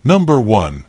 Number 1.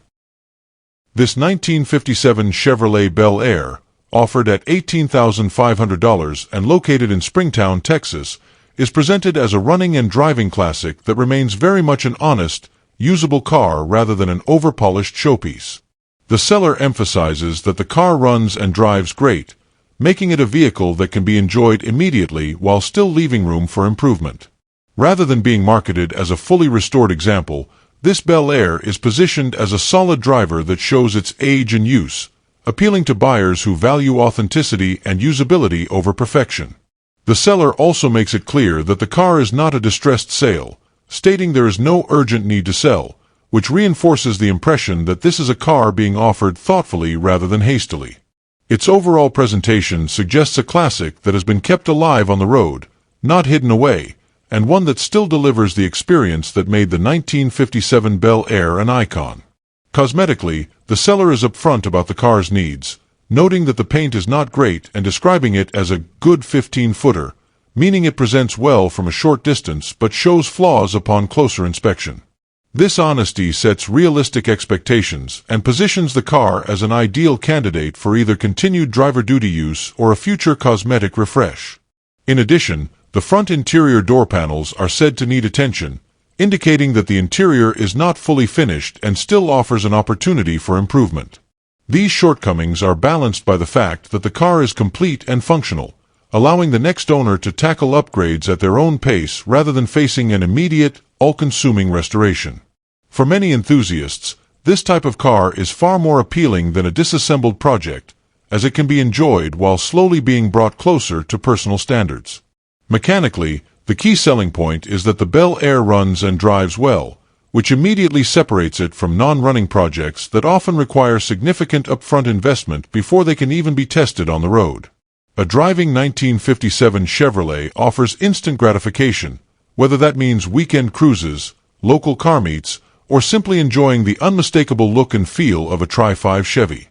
This 1957 Chevrolet Bel Air, offered at $18,500 and located in Springtown, Texas, is presented as a running and driving classic that remains very much an honest, usable car rather than an over-polished showpiece. The seller emphasizes that the car runs and drives great, making it a vehicle that can be enjoyed immediately while still leaving room for improvement. Rather than being marketed as a fully restored example, this Bel Air is positioned as a solid driver that shows its age and use, appealing to buyers who value authenticity and usability over perfection. The seller also makes it clear that the car is not a distressed sale, stating there is no urgent need to sell, which reinforces the impression that this is a car being offered thoughtfully rather than hastily. Its overall presentation suggests a classic that has been kept alive on the road, not hidden away, and one that still delivers the experience that made the 1957 Bel Air an icon. Cosmetically, the seller is upfront about the car's needs, noting that the paint is not great and describing it as a good 15-footer, meaning it presents well from a short distance but shows flaws upon closer inspection. This honesty sets realistic expectations and positions the car as an ideal candidate for either continued driver duty use or a future cosmetic refresh. In addition, the front interior door panels are said to need attention, indicating that the interior is not fully finished and still offers an opportunity for improvement. These shortcomings are balanced by the fact that the car is complete and functional, allowing the next owner to tackle upgrades at their own pace rather than facing an immediate, all-consuming restoration. For many enthusiasts, this type of car is far more appealing than a disassembled project, as it can be enjoyed while slowly being brought closer to personal standards. Mechanically, the key selling point is that the Bel Air runs and drives well, which immediately separates it from non-running projects that often require significant upfront investment before they can even be tested on the road. A driving 1957 Chevrolet offers instant gratification, whether that means weekend cruises, local car meets, or simply enjoying the unmistakable look and feel of a Tri-5 Chevy.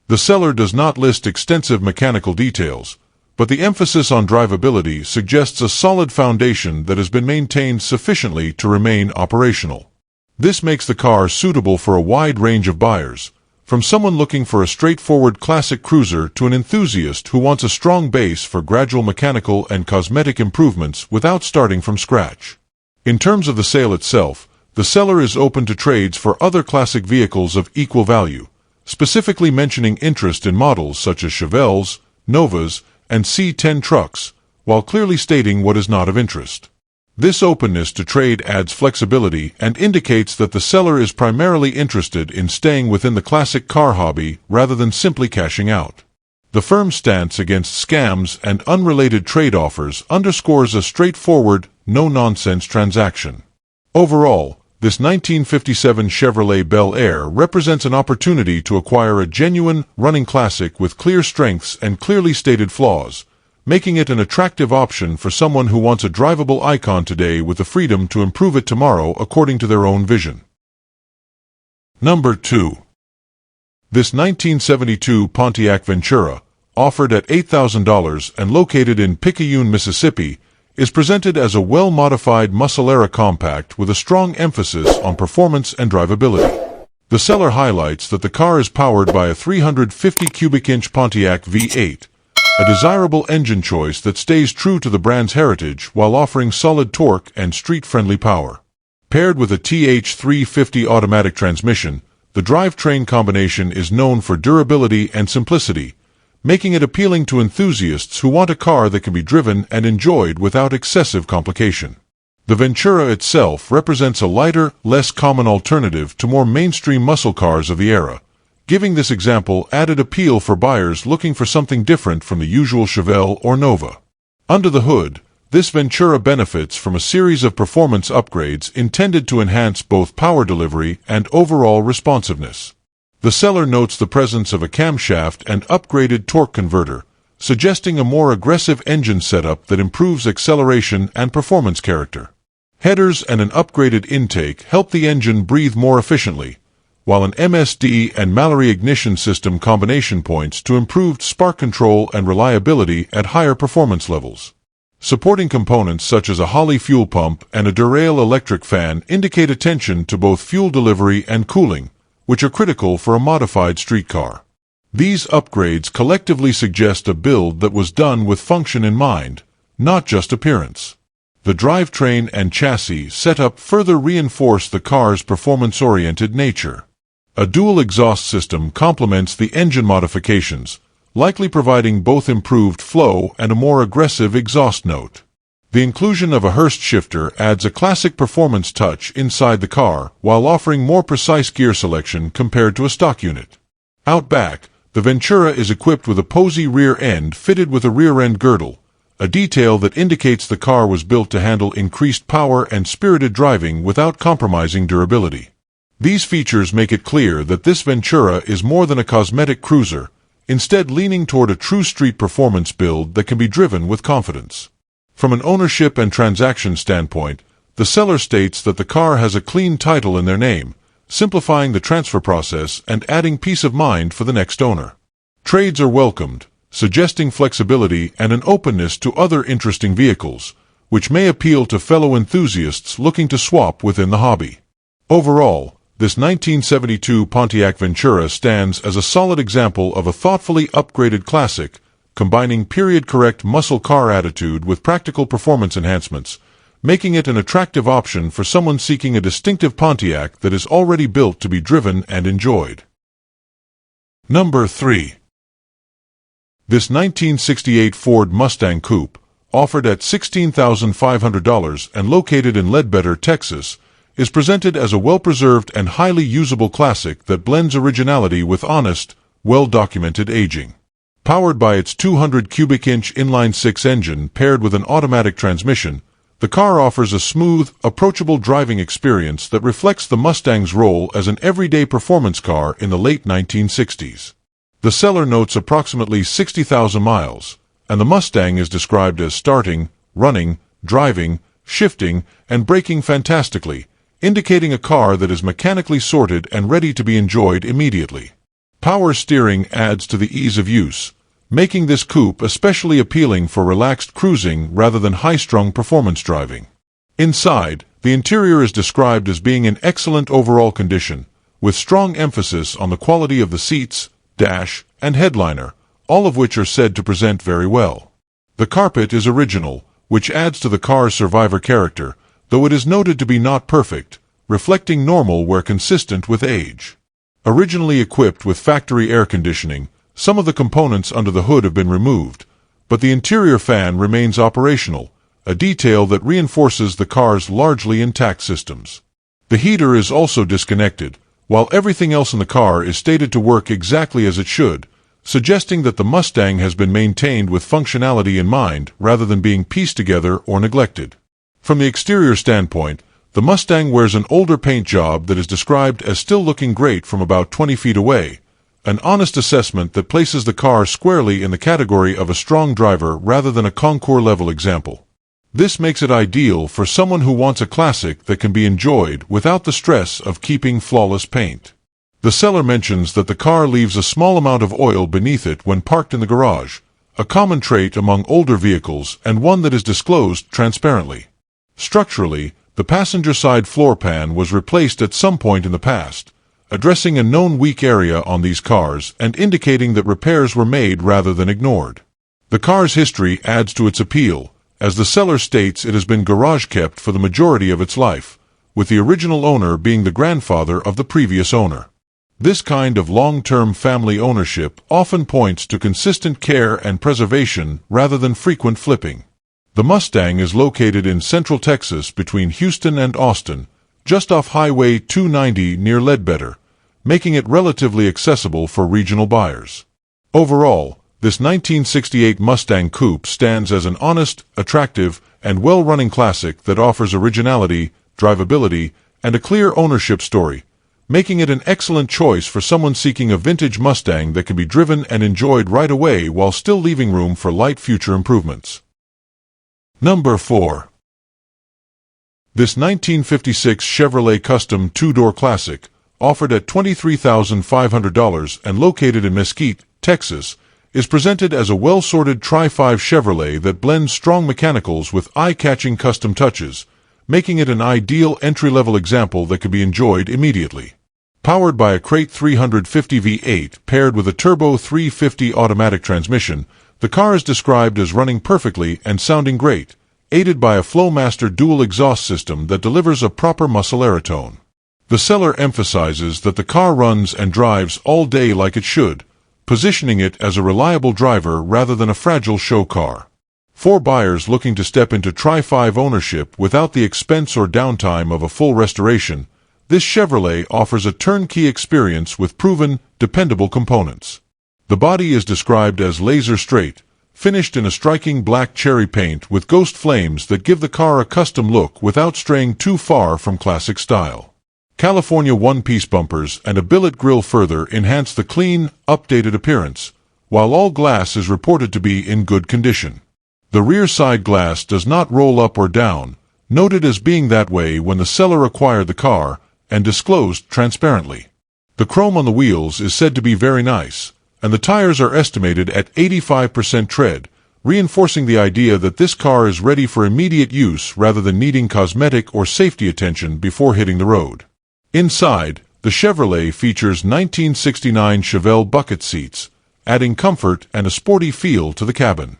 The seller does not list extensive mechanical details, but the emphasis on drivability suggests a solid foundation that has been maintained sufficiently to remain operational. This makes the car suitable for a wide range of buyers, from someone looking for a straightforward classic cruiser to an enthusiast who wants a strong base for gradual mechanical and cosmetic improvements without starting from scratch. In terms of the sale itself, the seller is open to trades for other classic vehicles of equal value, specifically mentioning interest in models such as Chevelles, Novas, and C10 trucks, while clearly stating what is not of interest. This openness to trade adds flexibility and indicates that the seller is primarily interested in staying within the classic car hobby rather than simply cashing out. The firm's stance against scams and unrelated trade offers underscores a straightforward, no-nonsense transaction. Overall, this 1957 Chevrolet Bel Air represents an opportunity to acquire a genuine, running classic with clear strengths and clearly stated flaws, making it an attractive option for someone who wants a drivable icon today with the freedom to improve it tomorrow according to their own vision. Number 2. This 1972 Pontiac Ventura, offered at $8,000 and located in Picayune, Mississippi, is presented as a well-modified muscle-era compact with a strong emphasis on performance and drivability. The seller highlights that the car is powered by a 350 cubic inch Pontiac V8, a desirable engine choice that stays true to the brand's heritage while offering solid torque and street-friendly power. Paired with a TH350 automatic transmission, the drivetrain combination is known for durability and simplicity, making it appealing to enthusiasts who want a car that can be driven and enjoyed without excessive complication. The Ventura itself represents a lighter, less common alternative to more mainstream muscle cars of the era, giving this example added appeal for buyers looking for something different from the usual Chevelle or Nova. Under the hood, this Ventura benefits from a series of performance upgrades intended to enhance both power delivery and overall responsiveness. The seller notes the presence of a camshaft and upgraded torque converter, suggesting a more aggressive engine setup that improves acceleration and performance character. Headers and an upgraded intake help the engine breathe more efficiently, while an MSD and Mallory ignition system combination points to improved spark control and reliability at higher performance levels. Supporting components such as a Holley fuel pump and a Durail electric fan indicate attention to both fuel delivery and cooling, which are critical for a modified street car. These upgrades collectively suggest a build that was done with function in mind, not just appearance. The drivetrain and chassis setup further reinforce the car's performance-oriented nature. A dual exhaust system complements the engine modifications, likely providing both improved flow and a more aggressive exhaust note. The inclusion of a Hurst shifter adds a classic performance touch inside the car while offering more precise gear selection compared to a stock unit. Out back, the Ventura is equipped with a posy rear end fitted with a rear-end girdle, a detail that indicates the car was built to handle increased power and spirited driving without compromising durability. These features make it clear that this Ventura is more than a cosmetic cruiser, instead leaning toward a true street performance build that can be driven with confidence. From an ownership and transaction standpoint, the seller states that the car has a clean title in their name, simplifying the transfer process and adding peace of mind for the next owner. Trades are welcomed, suggesting flexibility and an openness to other interesting vehicles, which may appeal to fellow enthusiasts looking to swap within the hobby. Overall, this 1972 Pontiac Ventura stands as a solid example of a thoughtfully upgraded classic, combining period-correct muscle car attitude with practical performance enhancements, making it an attractive option for someone seeking a distinctive Pontiac that is already built to be driven and enjoyed. Number 3. This 1968 Ford Mustang Coupe, offered at $16,500 and located in Ledbetter, Texas, is presented as a well-preserved and highly usable classic that blends originality with honest, well-documented aging. Powered by its 200 cubic inch inline-six engine paired with an automatic transmission, the car offers a smooth, approachable driving experience that reflects the Mustang's role as an everyday performance car in the late 1960s. The seller notes approximately 60,000 miles, and the Mustang is described as starting, running, driving, shifting, and braking fantastically, indicating a car that is mechanically sorted and ready to be enjoyed immediately. Power steering adds to the ease of use, making this coupe especially appealing for relaxed cruising rather than high-strung performance driving. Inside, the interior is described as being in excellent overall condition, with strong emphasis on the quality of the seats, dash, and headliner, all of which are said to present very well. The carpet is original, which adds to the car's survivor character, though it is noted to be not perfect, reflecting normal where consistent with age. Originally equipped with factory air conditioning, some of the components under the hood have been removed, but the interior fan remains operational, a detail that reinforces the car's largely intact systems. The heater is also disconnected, while everything else in the car is stated to work exactly as it should, suggesting that the Mustang has been maintained with functionality in mind rather than being pieced together or neglected. From the exterior standpoint, the Mustang wears an older paint job that is described as still looking great from about 20 feet away, an honest assessment that places the car squarely in the category of a strong driver rather than a concours-level example. This makes it ideal for someone who wants a classic that can be enjoyed without the stress of keeping flawless paint. The seller mentions that the car leaves a small amount of oil beneath it when parked in the garage, a common trait among older vehicles and one that is disclosed transparently. Structurally, the passenger side floor pan was replaced at some point in the past, addressing a known weak area on these cars and indicating that repairs were made rather than ignored. The car's history adds to its appeal, as the seller states it has been garage-kept for the majority of its life, with the original owner being the grandfather of the previous owner. This kind of long-term family ownership often points to consistent care and preservation rather than frequent flipping. The Mustang is located in central Texas between Houston and Austin, just off Highway 290 near Ledbetter, making it relatively accessible for regional buyers. Overall, this 1968 Mustang Coupe stands as an honest, attractive, and well-running classic that offers originality, drivability, and a clear ownership story, making it an excellent choice for someone seeking a vintage Mustang that can be driven and enjoyed right away while still leaving room for light future improvements. Number 4. This 1956 Chevrolet Custom two-door classic, offered at $23,500 and located in Mesquite, Texas, is presented as a well-sorted Tri-5 Chevrolet that blends strong mechanicals with eye-catching custom touches, making it an ideal entry-level example that can be enjoyed immediately. Powered by a Crate 350 V8 paired with a Turbo 350 automatic transmission, the car is described as running perfectly and sounding great, aided by a Flowmaster dual exhaust system that delivers a proper muscle aerotone. The seller emphasizes that the car runs and drives all day like it should, positioning it as a reliable driver rather than a fragile show car. For buyers looking to step into Tri-5 ownership without the expense or downtime of a full restoration, this Chevrolet offers a turnkey experience with proven, dependable components. The body is described as laser straight, finished in a striking black cherry paint with ghost flames that give the car a custom look without straying too far from classic style. California one-piece bumpers and a billet grille further enhance the clean, updated appearance, while all glass is reported to be in good condition. The rear side glass does not roll up or down, noted as being that way when the seller acquired the car, and disclosed transparently. The chrome on the wheels is said to be very nice, and the tires are estimated at 85% tread, reinforcing the idea that this car is ready for immediate use rather than needing cosmetic or safety attention before hitting the road. Inside, the Chevrolet features 1969 Chevelle bucket seats, adding comfort and a sporty feel to the cabin.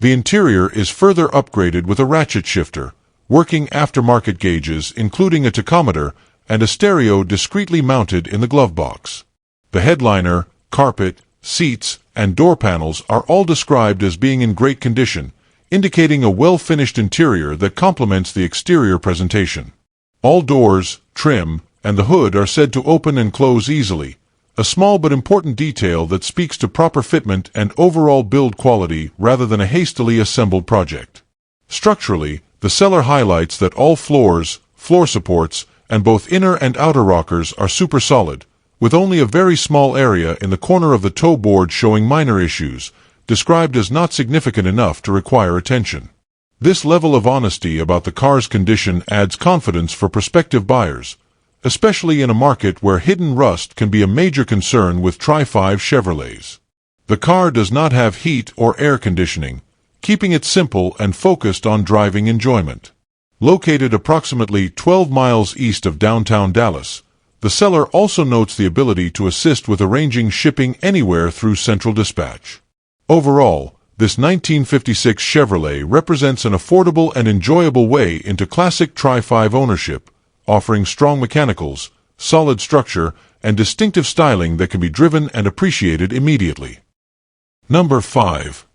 The interior is further upgraded with a ratchet shifter, working aftermarket gauges including a tachometer and a stereo discreetly mounted in the glove box. The headliner, carpet, seats, and door panels are all described as being in great condition, indicating a well-finished interior that complements the exterior presentation. All doors, trim, and the hood are said to open and close easily, a small but important detail that speaks to proper fitment and overall build quality rather than a hastily assembled project. Structurally, the seller highlights that all floors, floor supports, and both inner and outer rockers are super solid, with only a very small area in the corner of the toe board showing minor issues, described as not significant enough to require attention. This level of honesty about the car's condition adds confidence for prospective buyers, especially in a market where hidden rust can be a major concern with Tri-5 Chevrolets. The car does not have heat or air conditioning, keeping it simple and focused on driving enjoyment. Located approximately 12 miles east of downtown Dallas, the seller also notes the ability to assist with arranging shipping anywhere through Central Dispatch. Overall, this 1956 Chevrolet represents an affordable and enjoyable way into classic Tri-5 ownership, offering strong mechanicals, solid structure, and distinctive styling that can be driven and appreciated immediately. Number 5.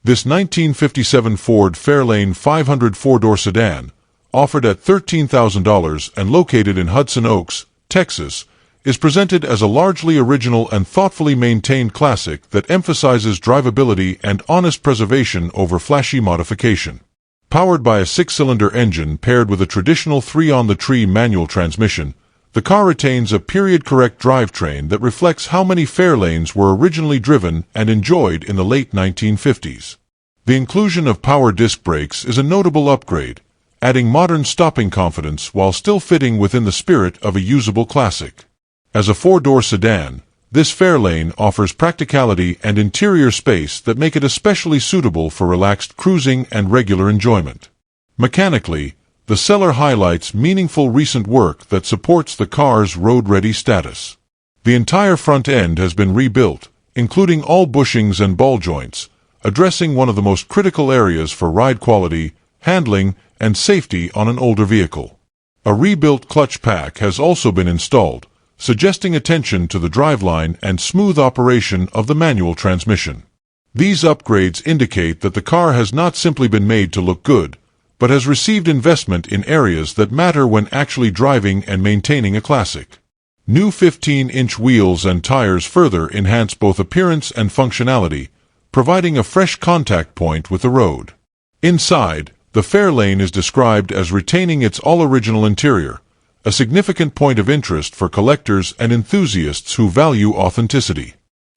This 1957 Ford Fairlane 500 four-door sedan, offered at $13,000 and located in Hudson Oaks, Texas, is presented as a largely original and thoughtfully maintained classic that emphasizes drivability and honest preservation over flashy modification. Powered by a 6-cylinder engine paired with a traditional 3-on-the-tree manual transmission, the car retains a period-correct drivetrain that reflects how many Fairlanes were originally driven and enjoyed in the late 1950s. The inclusion of power disc brakes is a notable upgrade, adding modern stopping confidence while still fitting within the spirit of a usable classic. As a 4-door sedan, this Fairlane offers practicality and interior space that make it especially suitable for relaxed cruising and regular enjoyment. Mechanically, the seller highlights meaningful recent work that supports the car's road-ready status. The entire front end has been rebuilt, including all bushings and ball joints, addressing one of the most critical areas for ride quality, handling, and safety on an older vehicle. A rebuilt clutch pack has also been installed, suggesting attention to the driveline and smooth operation of the manual transmission. These upgrades indicate that the car has not simply been made to look good, but has received investment in areas that matter when actually driving and maintaining a classic. New 15-inch wheels and tires further enhance both appearance and functionality, providing a fresh contact point with the road. Inside, the Fairlane is described as retaining its all-original interior, a significant point of interest for collectors and enthusiasts who value authenticity.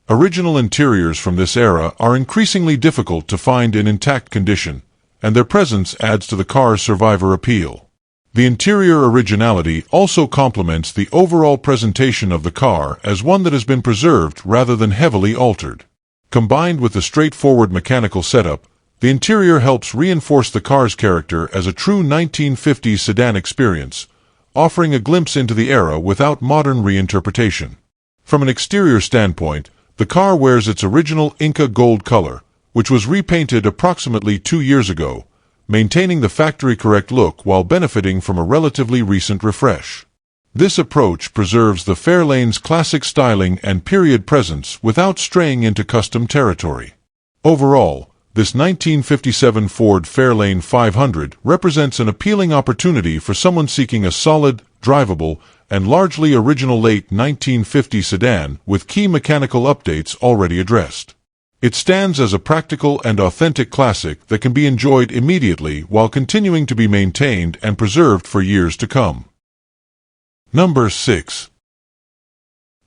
Original interiors from this era are increasingly difficult to find in intact condition, and their presence adds to the car's survivor appeal. The interior originality also complements the overall presentation of the car as one that has been preserved rather than heavily altered. Combined with the straightforward mechanical setup, the interior helps reinforce the car's character as a true 1950s sedan experience, offering a glimpse into the era without modern reinterpretation. From an exterior standpoint, the car wears its original Inca gold color, which was repainted approximately 2 years ago, maintaining the factory-correct look while benefiting from a relatively recent refresh. This approach preserves the Fairlane's classic styling and period presence without straying into custom territory. Overall, this 1957 Ford Fairlane 500 represents an appealing opportunity for someone seeking a solid, drivable, and largely original late 1950s sedan with key mechanical updates already addressed. It stands as a practical and authentic classic that can be enjoyed immediately while continuing to be maintained and preserved for years to come. Number 6.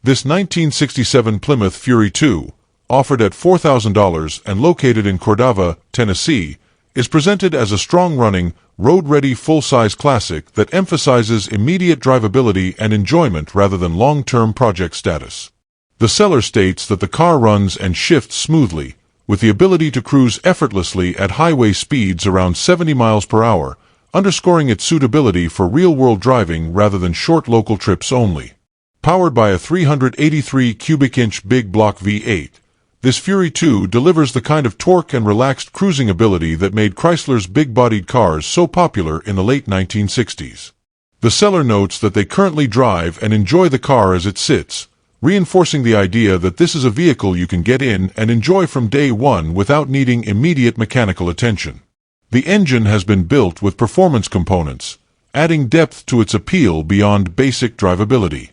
This 1967 Plymouth Fury II, offered at $4,000 and located in Cordova, Tennessee, is presented as a strong-running, road-ready full-size classic that emphasizes immediate drivability and enjoyment rather than long-term project status. The seller states that the car runs and shifts smoothly, with the ability to cruise effortlessly at highway speeds around 70 miles per hour, underscoring its suitability for real-world driving rather than short local trips only. Powered by a 383 cubic inch big block V8, this Fury II delivers the kind of torque and relaxed cruising ability that made Chrysler's big-bodied cars so popular in the late 1960s. The seller notes that they currently drive and enjoy the car as it sits, reinforcing the idea that this is a vehicle you can get in and enjoy from day one without needing immediate mechanical attention. The engine has been built with performance components, adding depth to its appeal beyond basic drivability.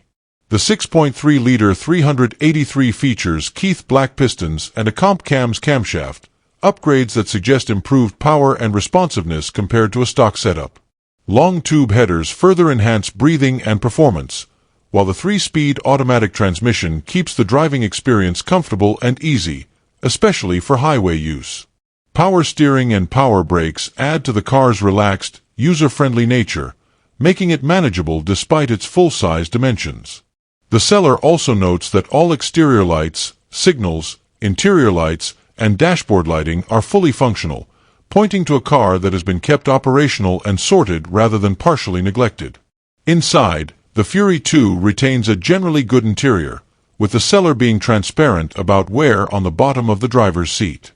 The 6.3-liter 383 features Keith black pistons and a Comp Cams camshaft, upgrades that suggest improved power and responsiveness compared to a stock setup. Long tube headers further enhance breathing and performance, while the 3-speed automatic transmission keeps the driving experience comfortable and easy, especially for highway use. Power steering and power brakes add to the car's relaxed, user-friendly nature, making it manageable despite its full-size dimensions. The seller also notes that all exterior lights, signals, interior lights, and dashboard lighting are fully functional, pointing to a car that has been kept operational and sorted rather than partially neglected. Inside, the Fury II retains a generally good interior, with the seller being transparent about wear on the bottom of the driver's seat.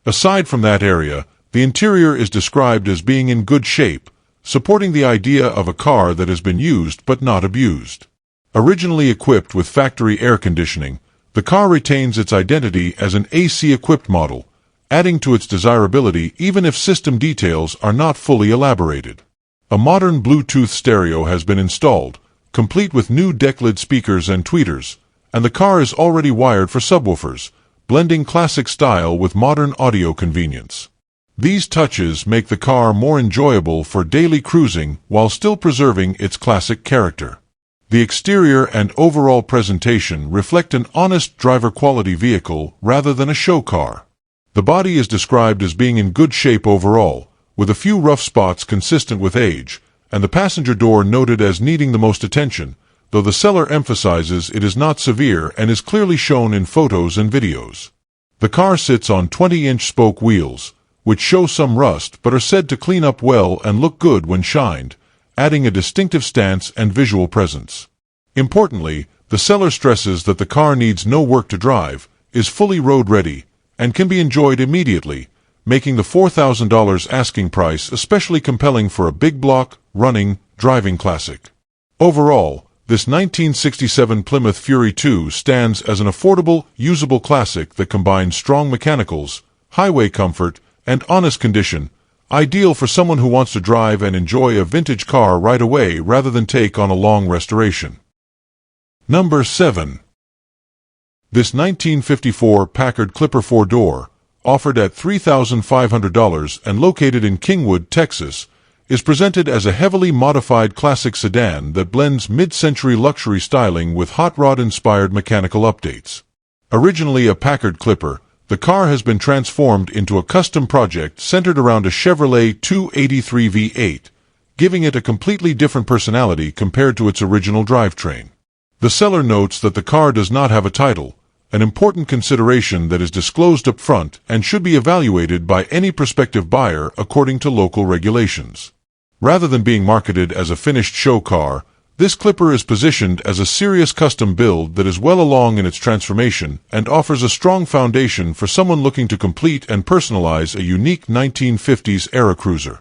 Aside from that area, the interior is described as being in good shape, supporting the idea of a car that has been used but not abused. Originally equipped with factory air conditioning, the car retains its identity as an AC-equipped model, adding to its desirability even if system details are not fully elaborated. A modern Bluetooth stereo has been installed, complete with new deck-lid speakers and tweeters, and the car is already wired for subwoofers, blending classic style with modern audio convenience. These touches make the car more enjoyable for daily cruising while still preserving its classic character. The exterior and overall presentation reflect an honest driver-quality vehicle rather than a show car. The body is described as being in good shape overall, with a few rough spots consistent with age, and the passenger door noted as needing the most attention, though the seller emphasizes it is not severe and is clearly shown in photos and videos. The car sits on 20-inch spoke wheels, which show some rust but are said to clean up well and look good when shined, adding a distinctive stance and visual presence. Importantly, the seller stresses that the car needs no work to drive, is fully road-ready, and can be enjoyed immediately, making the $4,000 asking price especially compelling for a big block, running, driving classic. Overall, this 1967 Plymouth Fury II stands as an affordable, usable classic that combines strong mechanicals, highway comfort, and honest condition, ideal for someone who wants to drive and enjoy a vintage car right away rather than take on a long restoration. Number 7. This 1954 Packard Clipper 4-door, offered at $3,500 and located in Kingwood, Texas, is presented as a heavily modified classic sedan that blends mid-century luxury styling with hot rod-inspired mechanical updates. Originally a Packard Clipper, the car has been transformed into a custom project centered around a Chevrolet 283 V8, giving it a completely different personality compared to its original drivetrain. The seller notes that the car does not have a title, an important consideration that is disclosed up front and should be evaluated by any prospective buyer according to local regulations. Rather than being marketed as a finished show car, this Clipper is positioned as a serious custom build that is well along in its transformation and offers a strong foundation for someone looking to complete and personalize a unique 1950s-era cruiser.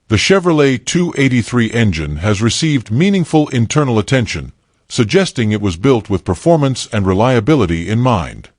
The Chevrolet 283 engine has received meaningful internal attention, suggesting it was built with performance and reliability in mind.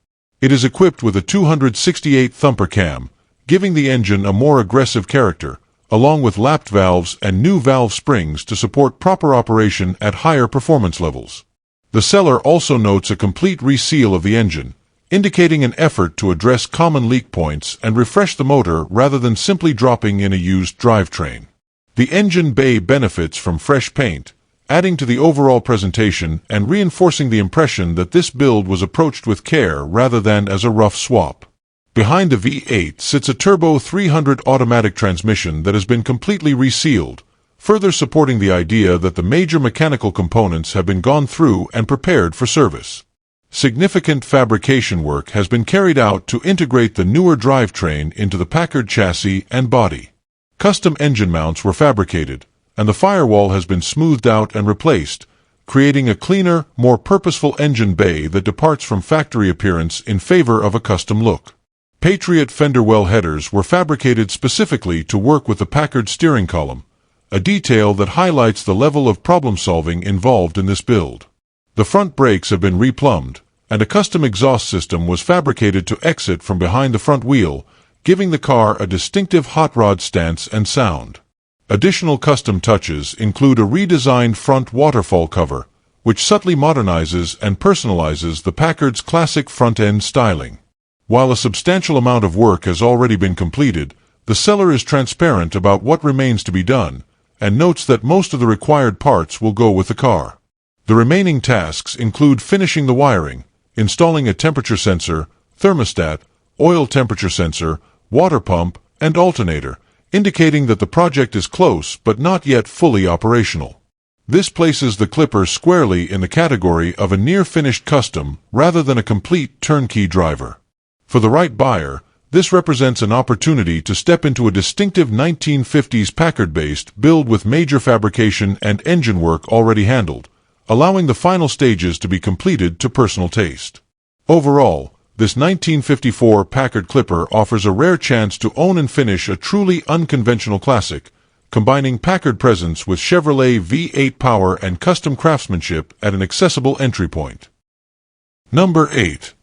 It is equipped with a 268 thumper cam, giving the engine a more aggressive character, along with lapped valves and new valve springs to support proper operation at higher performance levels. The seller also notes a complete reseal of the engine, indicating an effort to address common leak points and refresh the motor rather than simply dropping in a used drivetrain. The engine bay benefits from fresh paint, adding to the overall presentation and reinforcing the impression that this build was approached with care rather than as a rough swap. Behind the V8 sits a turbo 300 automatic transmission that has been completely resealed, further supporting the idea that the major mechanical components have been gone through and prepared for service. Significant fabrication work has been carried out to integrate the newer drivetrain into the Packard chassis and body. Custom engine mounts were fabricated, and the firewall has been smoothed out and replaced, creating a cleaner, more purposeful engine bay that departs from factory appearance in favor of a custom look. Patriot fender well headers were fabricated specifically to work with the Packard steering column, a detail that highlights the level of problem-solving involved in this build. The front brakes have been replumbed, and a custom exhaust system was fabricated to exit from behind the front wheel, giving the car a distinctive hot rod stance and sound. Additional custom touches include a redesigned front waterfall cover, which subtly modernizes and personalizes the Packard's classic front-end styling. While a substantial amount of work has already been completed, the seller is transparent about what remains to be done, and notes that most of the required parts will go with the car. The remaining tasks include finishing the wiring, installing a temperature sensor, thermostat, oil temperature sensor, water pump, and alternator, indicating that the project is close but not yet fully operational. This places the Clipper squarely in the category of a near-finished custom rather than a complete turnkey driver. For the right buyer, this represents an opportunity to step into a distinctive 1950s Packard-based build with major fabrication and engine work already handled, allowing the final stages to be completed to personal taste. Overall, this 1954 Packard Clipper offers a rare chance to own and finish a truly unconventional classic, combining Packard presence with Chevrolet V8 power and custom craftsmanship at an accessible entry point. Number 8.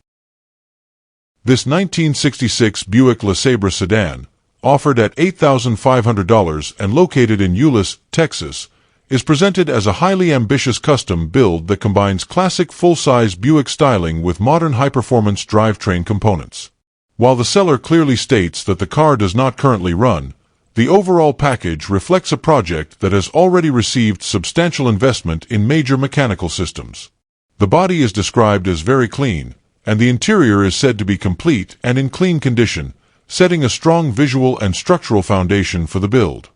This 1966 Buick LeSabre sedan, offered at $8,500 and located in Euless, Texas, is presented as a highly ambitious custom build that combines classic full-size Buick styling with modern high-performance drivetrain components. While the seller clearly states that the car does not currently run, the overall package reflects a project that has already received substantial investment in major mechanical systems. The body is described as very clean, and the interior is said to be complete and in clean condition, setting a strong visual and structural foundation for the build.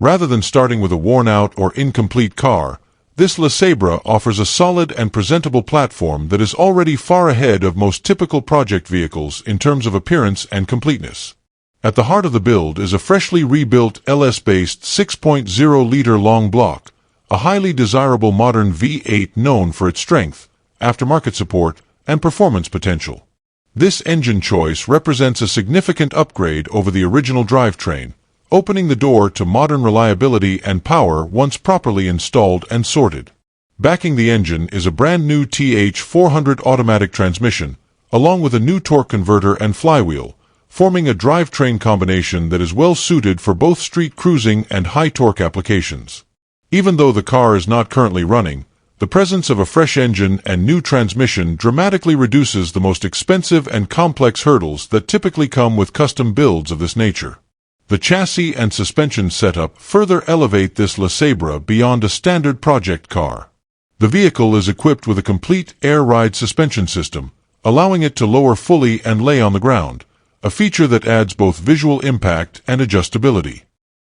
Rather than starting with a worn-out or incomplete car, this LeSabre offers a solid and presentable platform that is already far ahead of most typical project vehicles in terms of appearance and completeness. At the heart of the build is a freshly rebuilt LS-based 6.0-liter long block, a highly desirable modern V8 known for its strength, aftermarket support, and performance potential. This engine choice represents a significant upgrade over the original drivetrain, opening the door to modern reliability and power once properly installed and sorted. Backing the engine is a brand new TH400 automatic transmission, along with a new torque converter and flywheel, forming a drivetrain combination that is well suited for both street cruising and high torque applications. Even though the car is not currently running, the presence of a fresh engine and new transmission dramatically reduces the most expensive and complex hurdles that typically come with custom builds of this nature. The chassis and suspension setup further elevate this LeSabre beyond a standard project car. The vehicle is equipped with a complete air ride suspension system, allowing it to lower fully and lay on the ground, a feature that adds both visual impact and adjustability.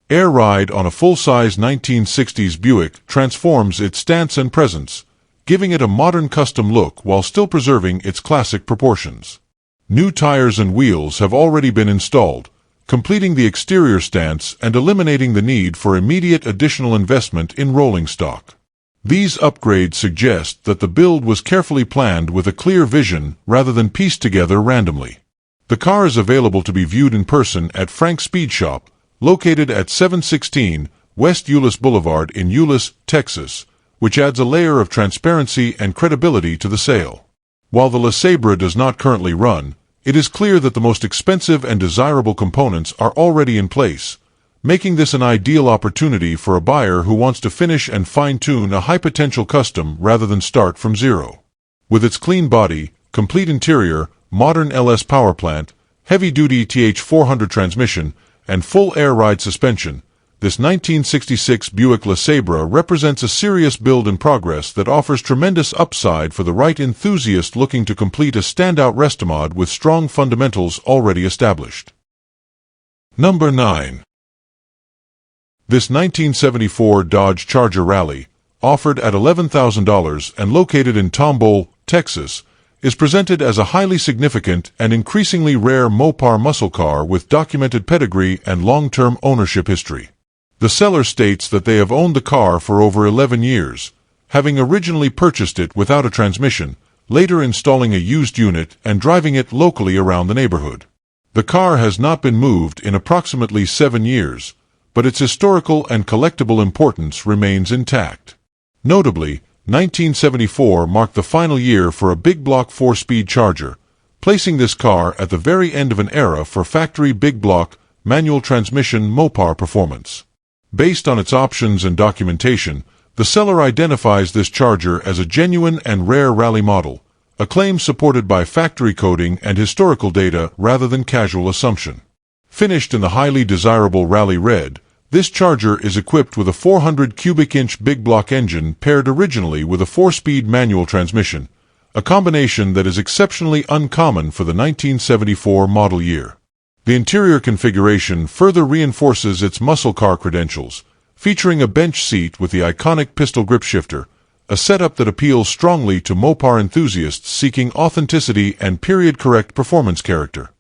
Air ride on a full-size 1960s Buick transforms its stance and presence, giving it a modern custom look while still preserving its classic proportions. New tires and wheels have already been installed, completing the exterior stance and eliminating the need for immediate additional investment in rolling stock. These upgrades suggest that the build was carefully planned with a clear vision rather than pieced together randomly. The car is available to be viewed in person at Frank's Speed Shop, located at 716 West Euless Boulevard in Euless, Texas, which adds a layer of transparency and credibility to the sale. While the LeSabre does not currently run, it is clear that the most expensive and desirable components are already in place, making this an ideal opportunity for a buyer who wants to finish and fine-tune a high-potential custom rather than start from zero. With its clean body, complete interior, modern LS power plant, heavy-duty TH400 transmission, and full air ride suspension, this 1966 Buick LeSabre represents a serious build in progress that offers tremendous upside for the right enthusiast looking to complete a standout restomod with strong fundamentals already established. Number 9. This 1974 Dodge Charger Rallye, offered at $11,000 and located in Tomball, Texas, is presented as a highly significant and increasingly rare Mopar muscle car with documented pedigree and long-term ownership history. The seller states that they have owned the car for over 11 years, having originally purchased it without a transmission, later installing a used unit and driving it locally around the neighborhood. The car has not been moved in approximately 7 years, but its historical and collectible importance remains intact. Notably, 1974 marked the final year for a big block 4-speed Charger, placing this car at the very end of an era for factory big block, manual transmission Mopar performance. Based on its options and documentation, the seller identifies this Charger as a genuine and rare rally model, a claim supported by factory coding and historical data rather than casual assumption. Finished in the highly desirable Rallye Red, this Charger is equipped with a 400 cubic inch big block engine paired originally with a 4-speed manual transmission, a combination that is exceptionally uncommon for the 1974 model year. The interior configuration further reinforces its muscle car credentials, featuring a bench seat with the iconic pistol grip shifter, a setup that appeals strongly to Mopar enthusiasts seeking authenticity and period-correct performance character.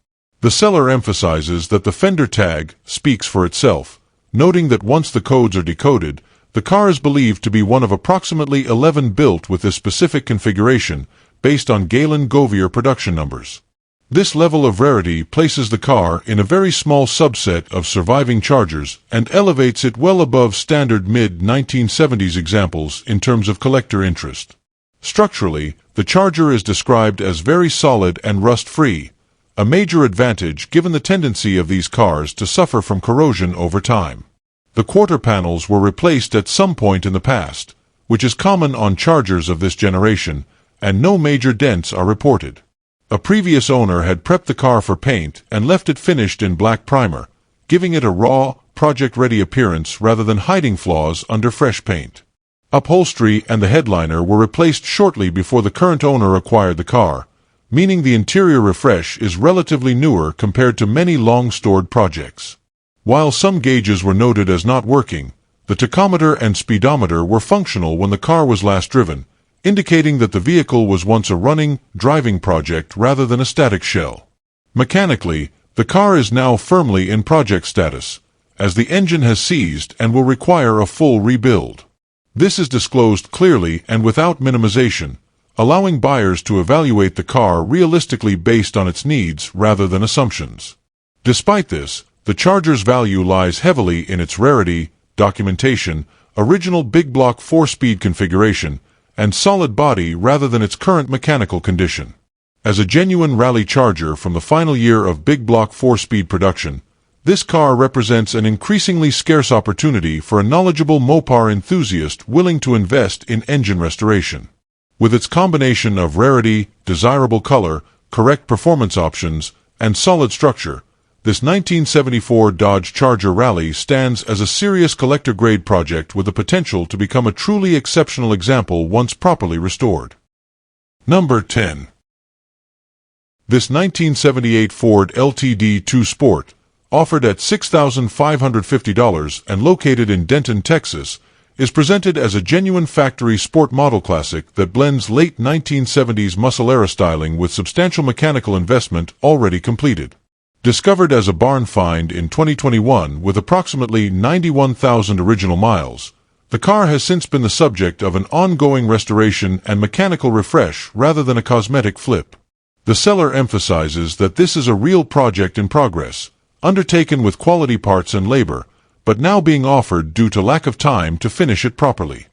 The seller emphasizes that the fender tag speaks for itself, noting that once the codes are decoded, the car is believed to be one of approximately 11 built with this specific configuration, based on Galen Govier production numbers. This level of rarity places the car in a very small subset of surviving Chargers and elevates it well above standard mid-1970s examples in terms of collector interest. Structurally, the Charger is described as very solid and rust-free, a major advantage given the tendency of these cars to suffer from corrosion over time. The quarter panels were replaced at some point in the past, which is common on Chargers of this generation, and no major dents are reported. A previous owner had prepped the car for paint and left it finished in black primer, giving it a raw, project-ready appearance rather than hiding flaws under fresh paint. Upholstery and the headliner were replaced shortly before the current owner acquired the car, meaning the interior refresh is relatively newer compared to many long-stored projects. While some gauges were noted as not working, the tachometer and speedometer were functional when the car was last driven, indicating that the vehicle was once a running, driving project rather than a static shell. Mechanically, the car is now firmly in project status, as the engine has seized and will require a full rebuild. This is disclosed clearly and without minimization, allowing buyers to evaluate the car realistically based on its needs rather than assumptions. Despite this, the Charger's value lies heavily in its rarity, documentation, original big block 4-speed configuration, and solid body rather than its current mechanical condition. As a genuine rally Charger from the final year of big block 4-speed production, this car represents an increasingly scarce opportunity for a knowledgeable Mopar enthusiast willing to invest in engine restoration. With its combination of rarity, desirable color, correct performance options, and solid structure, this 1974 Dodge Charger Rallye stands as a serious collector-grade project with the potential to become a truly exceptional example once properly restored. Number 10. This 1978 Ford LTD II Sport, offered at $6,550 and located in Denton, Texas, is presented as a genuine factory sport model classic that blends late 1970s muscle-era styling with substantial mechanical investment already completed. Discovered as a barn find in 2021 with approximately 91,000 original miles, the car has since been the subject of an ongoing restoration and mechanical refresh rather than a cosmetic flip. The seller emphasizes that this is a real project in progress, undertaken with quality parts and labor, but now being offered due to lack of time to finish it properly.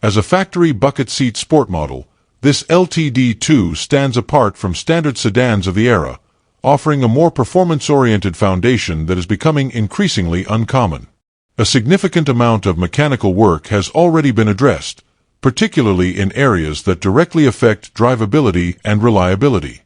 As a factory bucket seat sport model, this LTD II stands apart from standard sedans of the era, offering a more performance-oriented foundation that is becoming increasingly uncommon. A significant amount of mechanical work has already been addressed, particularly in areas that directly affect drivability and reliability.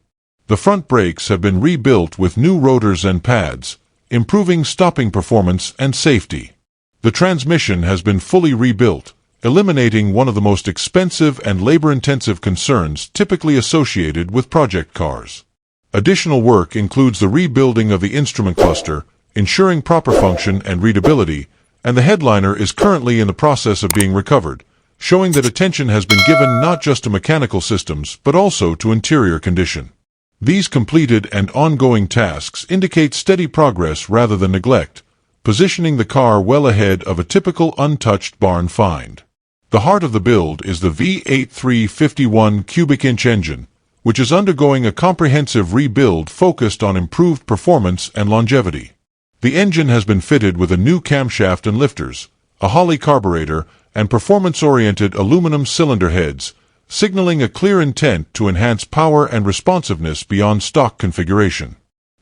The front brakes have been rebuilt with new rotors and pads, improving stopping performance and safety. The transmission has been fully rebuilt, eliminating one of the most expensive and labor-intensive concerns typically associated with project cars. Additional work includes the rebuilding of the instrument cluster, ensuring proper function and readability, and the headliner is currently in the process of being recovered, showing that attention has been given not just to mechanical systems but also to interior condition. These completed and ongoing tasks indicate steady progress rather than neglect, positioning the car well ahead of a typical untouched barn find. The heart of the build is the V8 351 cubic inch engine, which is undergoing a comprehensive rebuild focused on improved performance and longevity. The engine has been fitted with a new camshaft and lifters, a Holley carburetor, and performance-oriented aluminum cylinder heads, signaling a clear intent to enhance power and responsiveness beyond stock configuration.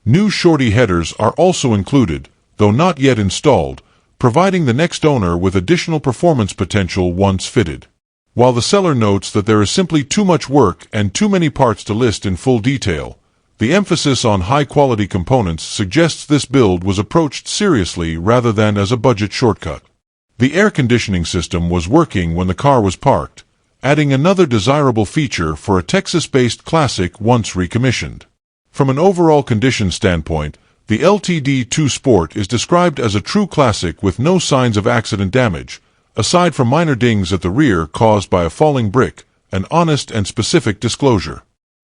New shorty headers are also included, though not yet installed, providing the next owner with additional performance potential once fitted. While the seller notes that there is simply too much work and too many parts to list in full detail, the emphasis on high-quality components suggests this build was approached seriously rather than as a budget shortcut. The air conditioning system was working when the car was parked, adding another desirable feature for a Texas-based classic once recommissioned. From an overall condition standpoint, the LTD II Sport is described as a true classic with no signs of accident damage, aside from minor dings at the rear caused by a falling brick, an honest and specific disclosure.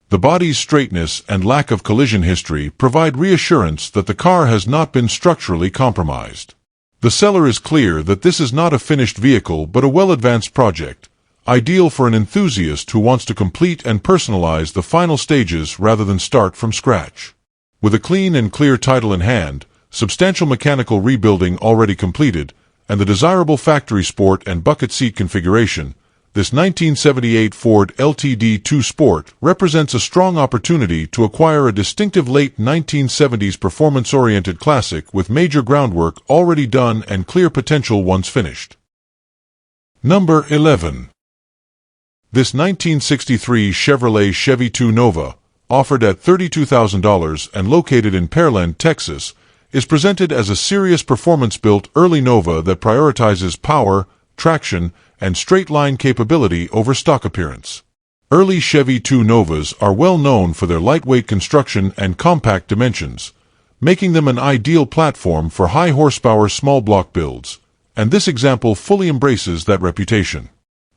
The body's straightness and lack of collision history provide reassurance that the car has not been structurally compromised. The seller is clear that this is not a finished vehicle but a well-advanced project, ideal for an enthusiast who wants to complete and personalize the final stages rather than start from scratch. With a clean and clear title in hand, substantial mechanical rebuilding already completed, and the desirable factory sport and bucket seat configuration, this 1978 Ford LTD II Sport represents a strong opportunity to acquire a distinctive late 1970s performance-oriented classic with major groundwork already done and clear potential once finished. Number 11. This 1963 Chevrolet Chevy II Nova, offered at $32,000 and located in Pearland, Texas, is presented as a serious performance-built early Nova that prioritizes power, traction, and straight-line capability over stock appearance. Early Chevy II Novas are well known for their lightweight construction and compact dimensions, making them an ideal platform for high-horsepower small-block builds, and this example fully embraces that reputation.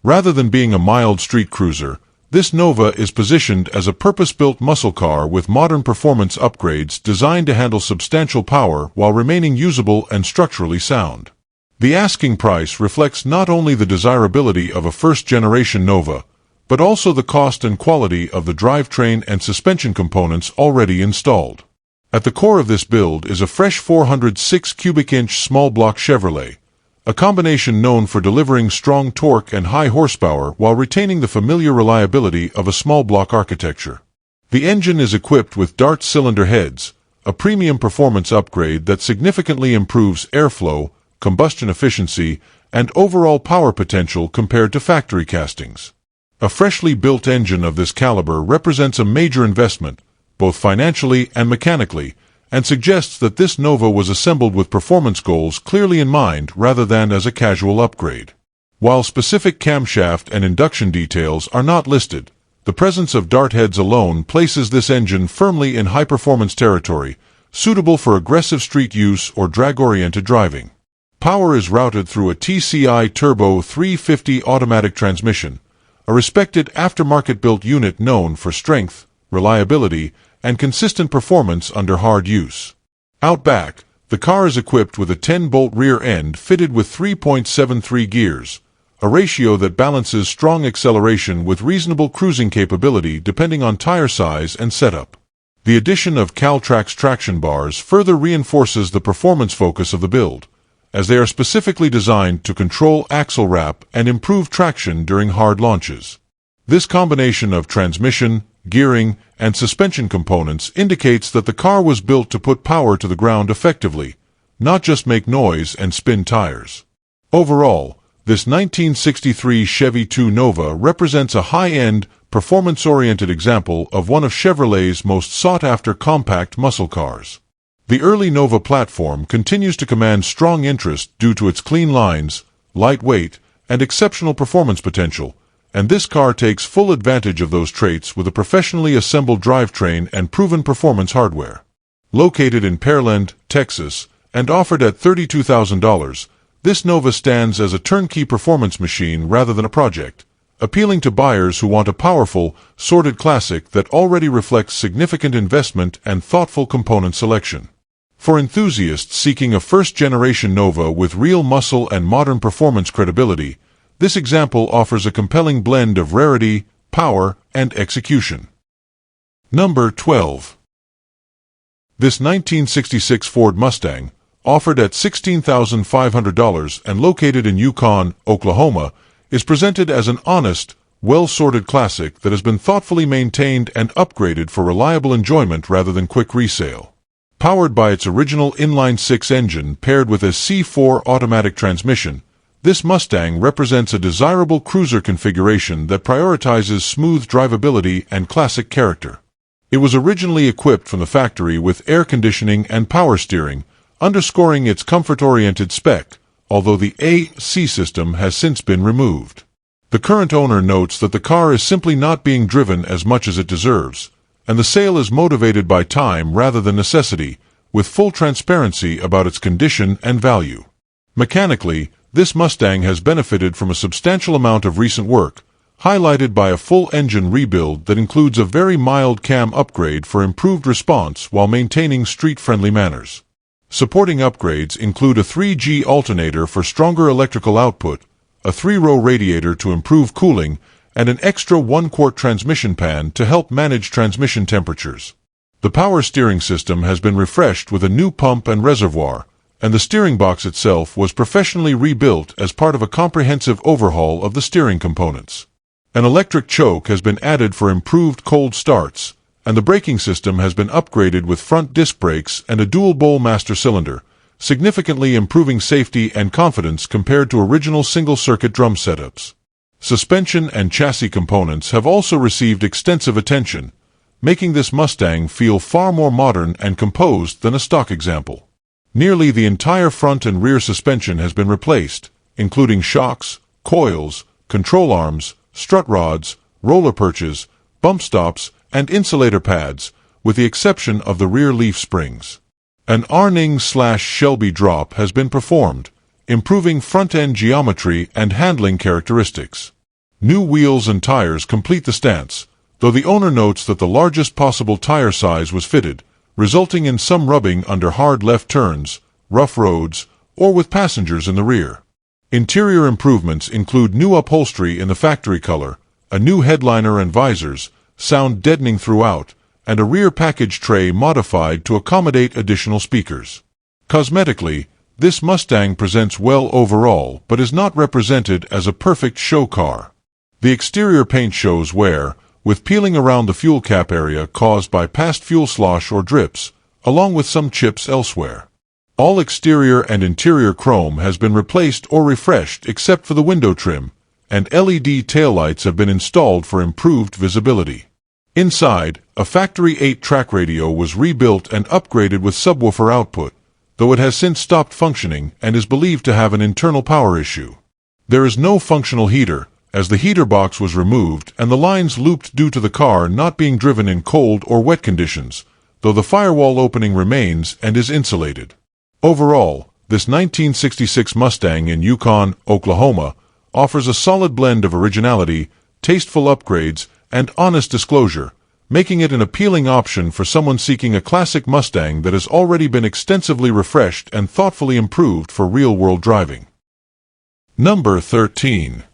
Rather than being a mild street cruiser, this Nova is positioned as a purpose-built muscle car with modern performance upgrades designed to handle substantial power while remaining usable and structurally sound. The asking price reflects not only the desirability of a first-generation Nova, but also the cost and quality of the drivetrain and suspension components already installed. At the core of this build is a fresh 406 cubic inch small-block Chevrolet, a combination known for delivering strong torque and high horsepower while retaining the familiar reliability of a small-block architecture. The engine is equipped with Dart cylinder heads, a premium performance upgrade that significantly improves airflow, combustion efficiency, and overall power potential compared to factory castings. A freshly built engine of this caliber represents a major investment, both financially and mechanically, and suggests that this Nova was assembled with performance goals clearly in mind rather than as a casual upgrade. While specific camshaft and induction details are not listed, the presence of dart heads alone places this engine firmly in high-performance territory, suitable for aggressive street use or drag-oriented driving. Power is routed through a TCI Turbo 350 automatic transmission, a respected aftermarket-built unit known for strength, reliability, and consistent performance under hard use. Out back, the car is equipped with a 10-bolt rear end fitted with 3.73 gears, a ratio that balances strong acceleration with reasonable cruising capability depending on tire size and setup. The addition of Caltrax traction bars further reinforces the performance focus of the build, as they are specifically designed to control axle wrap and improve traction during hard launches. This combination of transmission, gearing, and suspension components indicates that the car was built to put power to the ground effectively, not just make noise and spin tires. Overall, this 1963 Chevy 2 Nova represents a high-end, performance-oriented example of one of Chevrolet's most sought-after compact muscle cars. The early Nova platform continues to command strong interest due to its clean lines, light weight, and exceptional performance potential, and this car takes full advantage of those traits with a professionally assembled drivetrain and proven performance hardware. Located in Pearland, Texas, and offered at $32,000, this Nova stands as a turnkey performance machine rather than a project, appealing to buyers who want a powerful, sorted classic that already reflects significant investment and thoughtful component selection. For enthusiasts seeking a first-generation Nova with real muscle and modern performance credibility, this example offers a compelling blend of rarity, power, and execution. Number 12. This 1966 Ford Mustang, offered at $16,500 and located in Yukon, Oklahoma, is presented as an honest, well-sorted classic that has been thoughtfully maintained and upgraded for reliable enjoyment rather than quick resale. Powered by its original inline-six engine paired with a C4 automatic transmission, this Mustang represents a desirable cruiser configuration that prioritizes smooth drivability and classic character. It was originally equipped from the factory with air conditioning and power steering, underscoring its comfort-oriented spec, although the AC system has since been removed. The current owner notes that the car is simply not being driven as much as it deserves, and the sale is motivated by time rather than necessity, with full transparency about its condition and value. Mechanically, this Mustang has benefited from a substantial amount of recent work, highlighted by a full engine rebuild that includes a very mild cam upgrade for improved response while maintaining street-friendly manners. Supporting upgrades include a 3G alternator for stronger electrical output, a 3-row radiator to improve cooling, and an extra 1-quart transmission pan to help manage transmission temperatures. The power steering system has been refreshed with a new pump and reservoir, and the steering box itself was professionally rebuilt as part of a comprehensive overhaul of the steering components. An electric choke has been added for improved cold starts, and the braking system has been upgraded with front disc brakes and a dual-bowl master cylinder, significantly improving safety and confidence compared to original single-circuit drum setups. Suspension and chassis components have also received extensive attention, making this Mustang feel far more modern and composed than a stock example. Nearly the entire front and rear suspension has been replaced, including shocks, coils, control arms, strut rods, roller perches, bump stops, and insulator pads, with the exception of the rear leaf springs. An Arning/Shelby drop has been performed, improving front-end geometry and handling characteristics. New wheels and tires complete the stance, though the owner notes that the largest possible tire size was fitted, resulting in some rubbing under hard left turns, rough roads, or with passengers in the rear. Interior improvements include new upholstery in the factory color, a new headliner and visors, sound deadening throughout, and a rear package tray modified to accommodate additional speakers. Cosmetically, this Mustang presents well overall but is not represented as a perfect show car. The exterior paint shows wear, with peeling around the fuel cap area caused by past fuel slosh or drips, along with some chips elsewhere. All exterior and interior chrome has been replaced or refreshed except for the window trim, and LED taillights have been installed for improved visibility. Inside, a factory 8-track radio was rebuilt and upgraded with subwoofer output, though it has since stopped functioning and is believed to have an internal power issue. There is no functional heater, as the heater box was removed and the lines looped due to the car not being driven in cold or wet conditions, though the firewall opening remains and is insulated. Overall, this 1966 Mustang in Yukon, Oklahoma, offers a solid blend of originality, tasteful upgrades, and honest disclosure, making it an appealing option for someone seeking a classic Mustang that has already been extensively refreshed and thoughtfully improved for real-world driving. Number 13.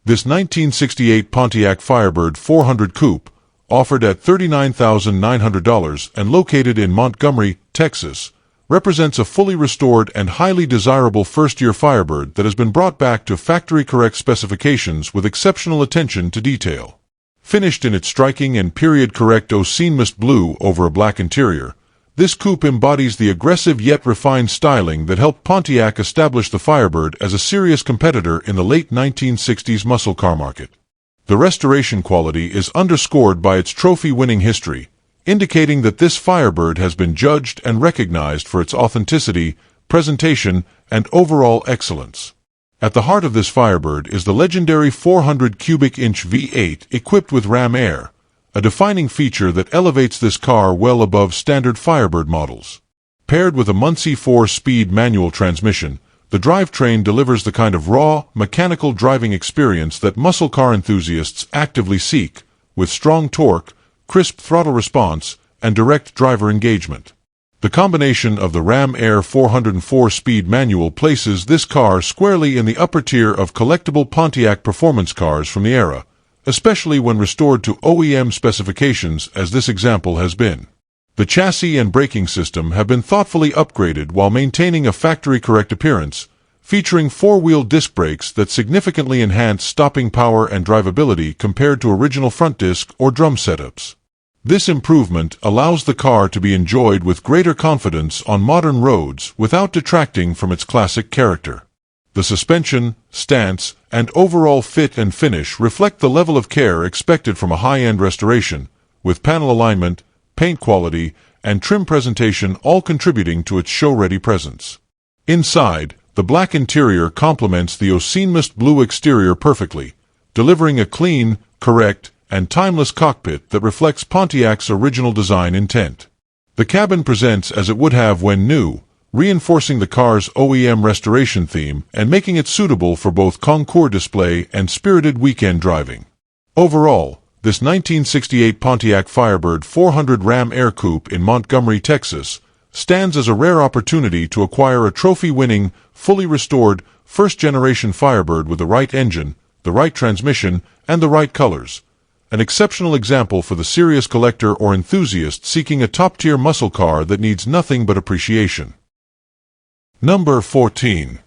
This 1968 Pontiac Firebird 400 Coupe, offered at $39,900 and located in Montgomery, Texas, represents a fully restored and highly desirable first-year Firebird that has been brought back to factory-correct specifications with exceptional attention to detail. Finished in its striking and period-correct Ocean-mist blue over a black interior, this coupe embodies the aggressive yet refined styling that helped Pontiac establish the Firebird as a serious competitor in the late 1960s muscle car market. The restoration quality is underscored by its trophy-winning history, indicating that this Firebird has been judged and recognized for its authenticity, presentation, and overall excellence. At the heart of this Firebird is the legendary 400 cubic inch V8 equipped with Ram Air, a defining feature that elevates this car well above standard Firebird models. Paired with a Muncie 4-speed manual transmission, the drivetrain delivers the kind of raw, mechanical driving experience that muscle car enthusiasts actively seek, with strong torque, crisp throttle response, and direct driver engagement. The combination of the Ram Air 404-speed manual places this car squarely in the upper tier of collectible Pontiac performance cars from the era, especially when restored to OEM specifications as this example has been. The chassis and braking system have been thoughtfully upgraded while maintaining a factory-correct appearance, featuring four-wheel disc brakes that significantly enhance stopping power and drivability compared to original front disc or drum setups. This improvement allows the car to be enjoyed with greater confidence on modern roads without detracting from its classic character. The suspension, stance, and overall fit and finish reflect the level of care expected from a high-end restoration, with panel alignment, paint quality, and trim presentation all contributing to its show-ready presence. Inside, the black interior complements the Ocean-mist blue exterior perfectly, delivering a clean, correct, and timeless cockpit that reflects Pontiac's original design intent. The cabin presents as it would have when new, reinforcing the car's OEM restoration theme and making it suitable for both concours display and spirited weekend driving. Overall, this 1968 Pontiac Firebird 400 Ram Air Coupe in Montgomery, Texas, stands as a rare opportunity to acquire a trophy-winning, fully restored, first-generation Firebird with the right engine, the right transmission, and the right colors. An exceptional example for the serious collector or enthusiast seeking a top-tier muscle car that needs nothing but appreciation. Number 14.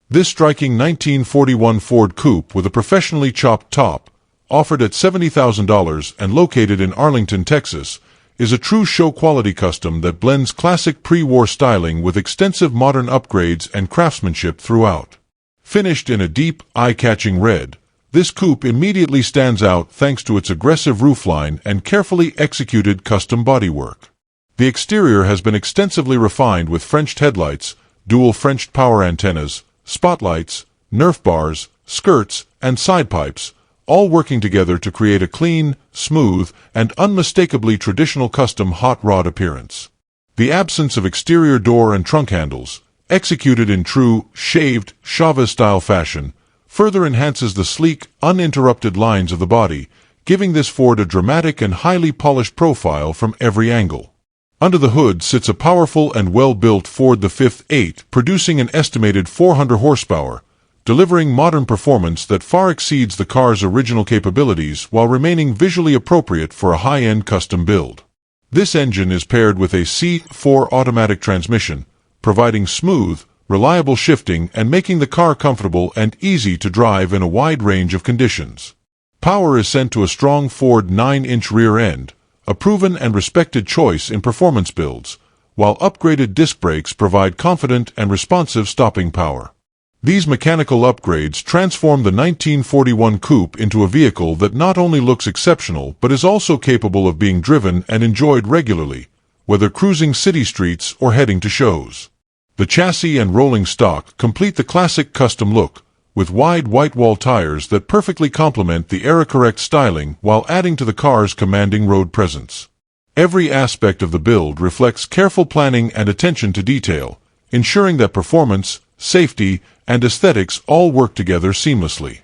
This striking 1941 Ford Coupe with a professionally chopped top, offered at $70,000 and located in Arlington, Texas, is a true show-quality custom that blends classic pre-war styling with extensive modern upgrades and craftsmanship throughout. Finished in a deep, eye-catching red, this coupe immediately stands out thanks to its aggressive roofline and carefully executed custom bodywork. The exterior has been extensively refined with Frenched headlights, dual Frenched power antennas, spotlights, Nerf bars, skirts, and side pipes, all working together to create a clean, smooth, and unmistakably traditional custom hot rod appearance. The absence of exterior door and trunk handles, executed in true, shaved, Chavez-style fashion, further enhances the sleek, uninterrupted lines of the body, giving this Ford a dramatic and highly polished profile from every angle. Under the hood sits a powerful and well-built Ford V8, producing an estimated 400 horsepower, delivering modern performance that far exceeds the car's original capabilities while remaining visually appropriate for a high-end custom build. This engine is paired with a C4 automatic transmission, providing smooth, reliable shifting and making the car comfortable and easy to drive in a wide range of conditions. Power is sent to a strong Ford 9-inch rear end, a proven and respected choice in performance builds, while upgraded disc brakes provide confident and responsive stopping power. These mechanical upgrades transform the 1941 Coupe into a vehicle that not only looks exceptional but is also capable of being driven and enjoyed regularly, whether cruising city streets or heading to shows. The chassis and rolling stock complete the classic custom look, with wide white-wall tires that perfectly complement the era-correct styling while adding to the car's commanding road presence. Every aspect of the build reflects careful planning and attention to detail, ensuring that performance, safety, and aesthetics all work together seamlessly.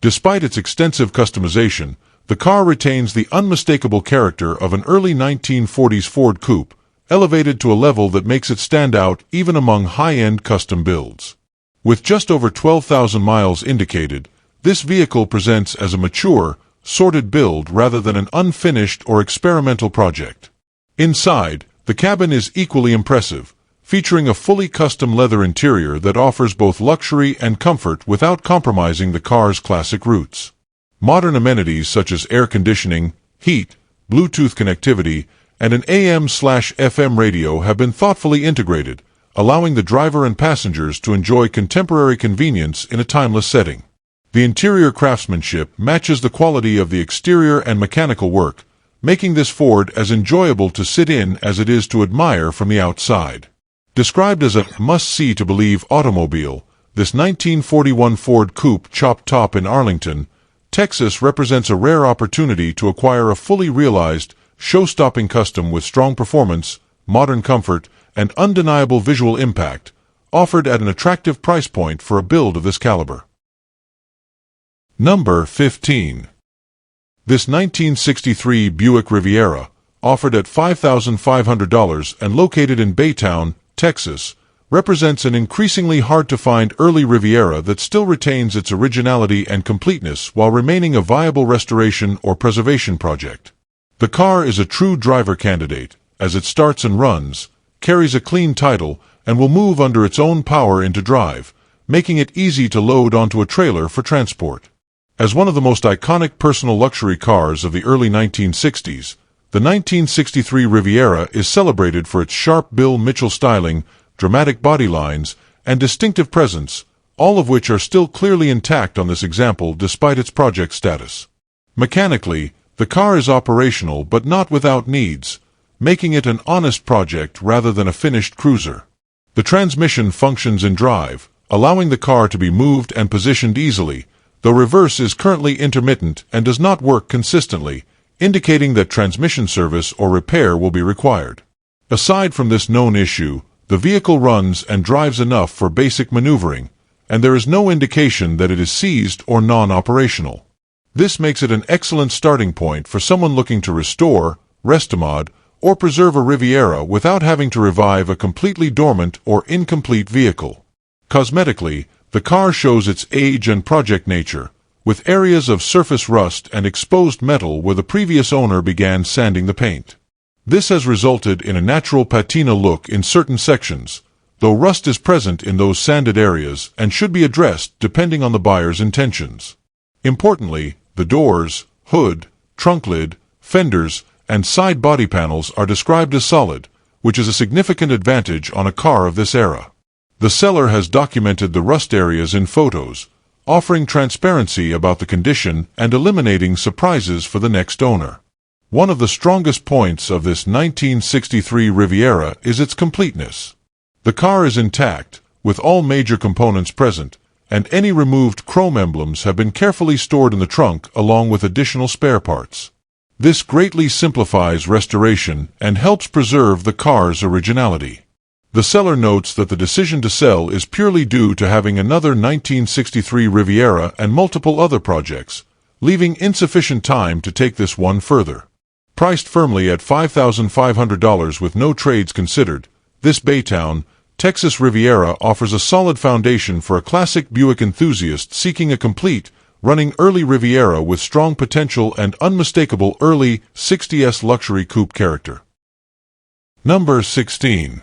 Despite its extensive customization, the car retains the unmistakable character of an early 1940s Ford Coupe, elevated to a level that makes it stand out even among high-end custom builds. With just over 12,000 miles indicated, this vehicle presents as a mature, sorted build rather than an unfinished or experimental project. Inside, the cabin is equally impressive, featuring a fully custom leather interior that offers both luxury and comfort without compromising the car's classic roots. Modern amenities such as air conditioning, heat, Bluetooth connectivity, and an AM/FM radio have been thoughtfully integrated, allowing the driver and passengers to enjoy contemporary convenience in a timeless setting. The interior craftsmanship matches the quality of the exterior and mechanical work, making this Ford as enjoyable to sit in as it is to admire from the outside. Described as a must-see-to-believe automobile, this 1941 Ford Coupe chopped top in Arlington, Texas represents a rare opportunity to acquire a fully realized, show-stopping custom with strong performance, modern comfort, and undeniable visual impact, offered at an attractive price point for a build of this caliber. Number 15. This 1963 Buick Riviera, offered at $5,500 and located in Baytown, Texas, represents an increasingly hard-to-find early Riviera that still retains its originality and completeness while remaining a viable restoration or preservation project. The car is a true driver candidate, as it starts and runs, carries a clean title, and will move under its own power into drive, making it easy to load onto a trailer for transport. As one of the most iconic personal luxury cars of the early 1960s, the 1963 Riviera is celebrated for its sharp Bill Mitchell styling, dramatic body lines, and distinctive presence, all of which are still clearly intact on this example despite its project status. Mechanically, the car is operational but not without needs, making it an honest project rather than a finished cruiser. The transmission functions in drive, allowing the car to be moved and positioned easily, though reverse is currently intermittent and does not work consistently, indicating that transmission service or repair will be required. Aside from this known issue, the vehicle runs and drives enough for basic maneuvering, and there is no indication that it is seized or non-operational. This makes it an excellent starting point for someone looking to restore, restomod, or preserve a Riviera without having to revive a completely dormant or incomplete vehicle. Cosmetically, the car shows its age and project nature, with areas of surface rust and exposed metal where the previous owner began sanding the paint. This has resulted in a natural patina look in certain sections, though rust is present in those sanded areas and should be addressed depending on the buyer's intentions. Importantly, the doors, hood, trunk lid, fenders, and side body panels are described as solid, which is a significant advantage on a car of this era. The seller has documented the rust areas in photos, offering transparency about the condition and eliminating surprises for the next owner. One of the strongest points of this 1963 Riviera is its completeness. The car is intact, with all major components present, and any removed chrome emblems have been carefully stored in the trunk along with additional spare parts. This greatly simplifies restoration and helps preserve the car's originality. The seller notes that the decision to sell is purely due to having another 1963 Riviera and multiple other projects, leaving insufficient time to take this one further. Priced firmly at $5,500 with no trades considered, this Baytown, Texas Riviera offers a solid foundation for a classic Buick enthusiast seeking a complete, running early Riviera with strong potential and unmistakable early 60s luxury coupe character. Number 16.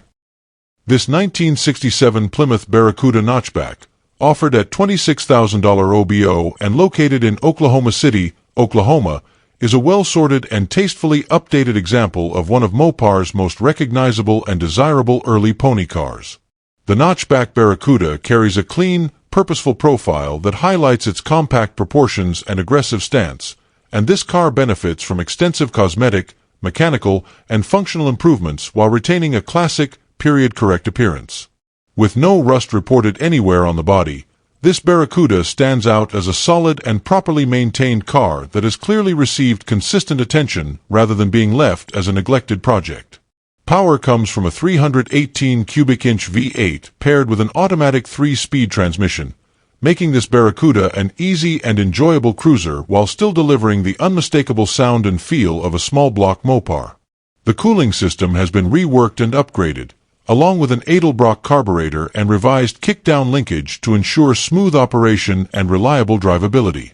This 1967 Plymouth Barracuda notchback, offered at $26,000 OBO and located in Oklahoma City, Oklahoma, is a well-sorted and tastefully updated example of one of Mopar's most recognizable and desirable early pony cars. The notchback Barracuda carries a clean, purposeful profile that highlights its compact proportions and aggressive stance, and this car benefits from extensive cosmetic, mechanical, and functional improvements while retaining a classic, period-correct appearance. With no rust reported anywhere on the body, this Barracuda stands out as a solid and properly maintained car that has clearly received consistent attention rather than being left as a neglected project. Power comes from a 318 cubic inch V8 paired with an automatic 3-speed transmission, making this Barracuda an easy and enjoyable cruiser while still delivering the unmistakable sound and feel of a small block Mopar. The cooling system has been reworked and upgraded, along with an Edelbrock carburetor and revised kick-down linkage to ensure smooth operation and reliable drivability.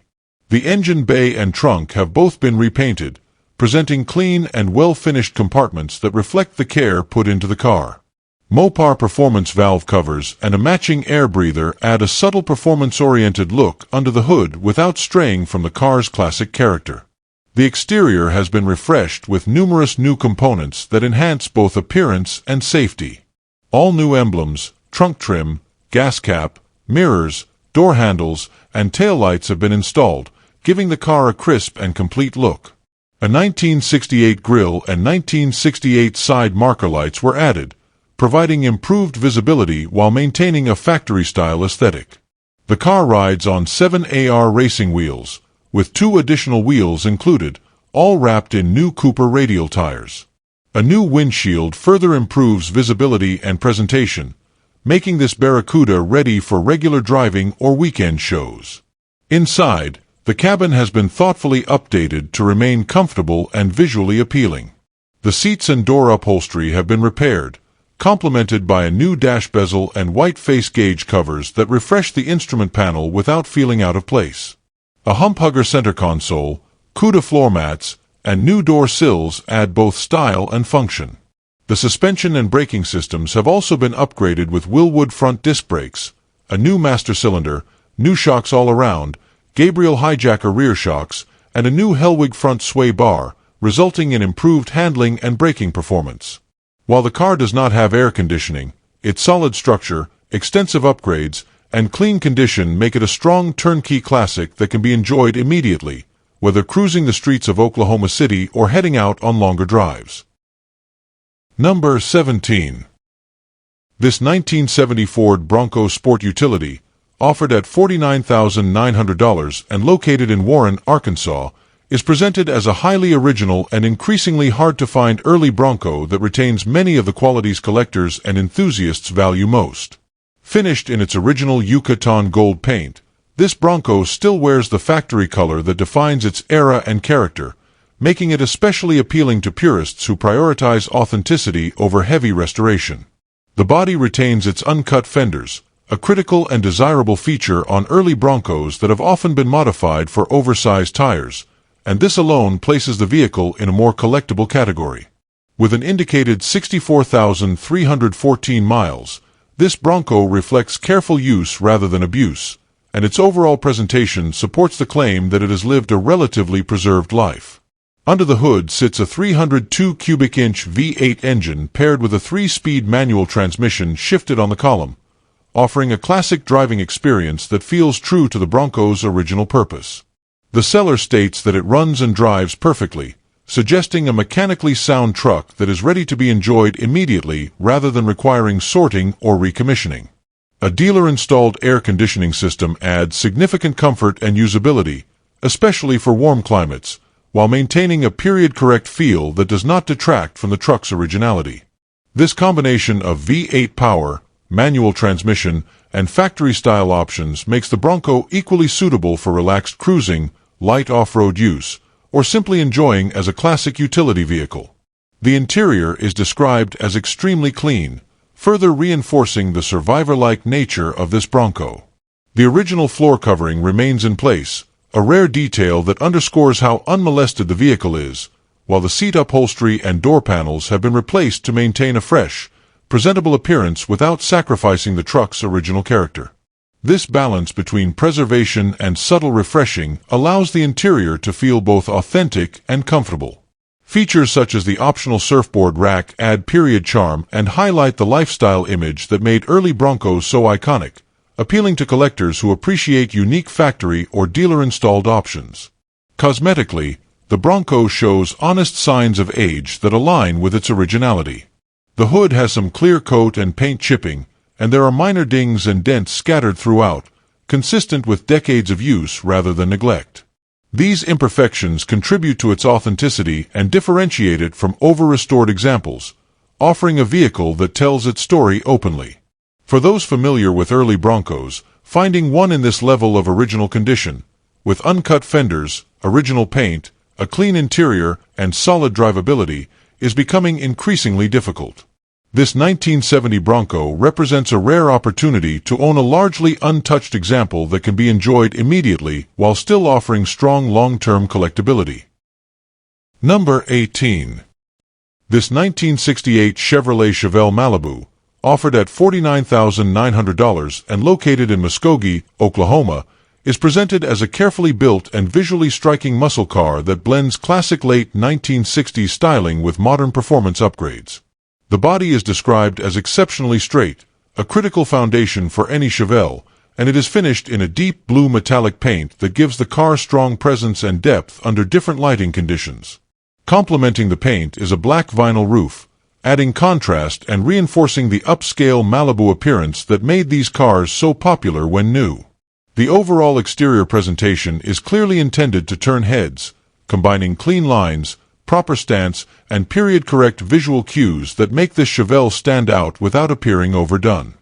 The engine bay and trunk have both been repainted, presenting clean and well-finished compartments that reflect the care put into the car. Mopar performance valve covers and a matching air breather add a subtle performance-oriented look under the hood without straying from the car's classic character. The exterior has been refreshed with numerous new components that enhance both appearance and safety. All new emblems, trunk trim, gas cap, mirrors, door handles, and taillights have been installed, giving the car a crisp and complete look. A 1968 grille and 1968 side marker lights were added, providing improved visibility while maintaining a factory-style aesthetic. The car rides on 7AR racing wheels, with 2 additional wheels included, all wrapped in new Cooper radial tires. A new windshield further improves visibility and presentation, making this Barracuda ready for regular driving or weekend shows. Inside, the cabin has been thoughtfully updated to remain comfortable and visually appealing. The seats and door upholstery have been repaired, complemented by a new dash bezel and white face gauge covers that refresh the instrument panel without feeling out of place. A hump-hugger center console, CUDA floor mats, and new door sills add both style and function. The suspension and braking systems have also been upgraded with Wilwood front disc brakes, a new master cylinder, new shocks all around, Gabriel hijacker rear shocks, and a new Hellwig front sway bar, resulting in improved handling and braking performance. While the car does not have air conditioning, its solid structure, extensive upgrades, and clean condition make it a strong turnkey classic that can be enjoyed immediately, whether cruising the streets of Oklahoma City or heading out on longer drives. Number 17. This 1970 Ford Bronco Sport Utility, offered at $49,900 and located in Warren, Arkansas, is presented as a highly original and increasingly hard-to-find early Bronco that retains many of the qualities collectors and enthusiasts value most. Finished in its original Yucatan gold paint, this Bronco still wears the factory color that defines its era and character, making it especially appealing to purists who prioritize authenticity over heavy restoration. The body retains its uncut fenders, a critical and desirable feature on early Broncos that have often been modified for oversized tires, and this alone places the vehicle in a more collectible category. With an indicated 64,314 miles, this Bronco reflects careful use rather than abuse, and its overall presentation supports the claim that it has lived a relatively preserved life. Under the hood sits a 302 cubic inch V8 engine paired with a 3-speed manual transmission shifted on the column, offering a classic driving experience that feels true to the Bronco's original purpose. The seller states that it runs and drives perfectly, suggesting a mechanically sound truck that is ready to be enjoyed immediately rather than requiring sorting or recommissioning. A dealer-installed air conditioning system adds significant comfort and usability, especially for warm climates, while maintaining a period-correct feel that does not detract from the truck's originality. This combination of V8 power, manual transmission, and factory-style options makes the Bronco equally suitable for relaxed cruising, light off-road use, or simply enjoying as a classic utility vehicle. The interior is described as extremely clean, further reinforcing the survivor-like nature of this Bronco. The original floor covering remains in place, a rare detail that underscores how unmolested the vehicle is, while the seat upholstery and door panels have been replaced to maintain a fresh, presentable appearance without sacrificing the truck's original character. This balance between preservation and subtle refreshing allows the interior to feel both authentic and comfortable. Features such as the optional surfboard rack add period charm and highlight the lifestyle image that made early Broncos so iconic, appealing to collectors who appreciate unique factory or dealer-installed options. Cosmetically, the Bronco shows honest signs of age that align with its originality. The hood has some clear coat and paint chipping, and there are minor dings and dents scattered throughout, consistent with decades of use rather than neglect. These imperfections contribute to its authenticity and differentiate it from over-restored examples, offering a vehicle that tells its story openly. For those familiar with early Broncos, finding one in this level of original condition, with uncut fenders, original paint, a clean interior, and solid drivability, is becoming increasingly difficult. This 1970 Bronco represents a rare opportunity to own a largely untouched example that can be enjoyed immediately while still offering strong long-term collectability. Number 18. This 1968 Chevrolet Chevelle Malibu, offered at $49,900 and located in Muskogee, Oklahoma, is presented as a carefully built and visually striking muscle car that blends classic late 1960s styling with modern performance upgrades. The body is described as exceptionally straight, a critical foundation for any Chevelle, and it is finished in a deep blue metallic paint that gives the car strong presence and depth under different lighting conditions. Complementing the paint is a black vinyl roof, adding contrast and reinforcing the upscale Malibu appearance that made these cars so popular when new. The overall exterior presentation is clearly intended to turn heads, combining clean lines, proper stance, and period-correct visual cues that make this Chevelle stand out without appearing overdone.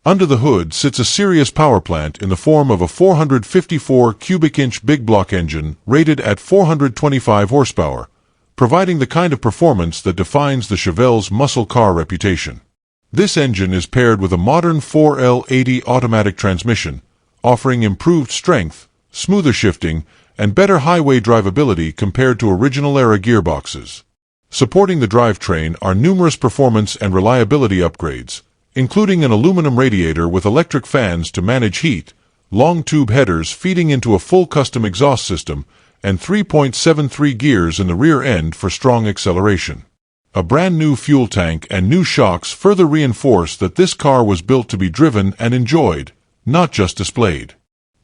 Under the hood sits a serious power plant in the form of a 454 cubic inch big block engine rated at 425 horsepower, providing the kind of performance that defines the Chevelle's muscle car reputation. This engine is paired with a modern 4L80 automatic transmission, offering improved strength, smoother shifting, and better highway drivability compared to original-era gearboxes. Supporting the drivetrain are numerous performance and reliability upgrades, including an aluminum radiator with electric fans to manage heat, long tube headers feeding into a full custom exhaust system, and 3.73 gears in the rear end for strong acceleration. A brand new fuel tank and new shocks further reinforce that this car was built to be driven and enjoyed, not just displayed.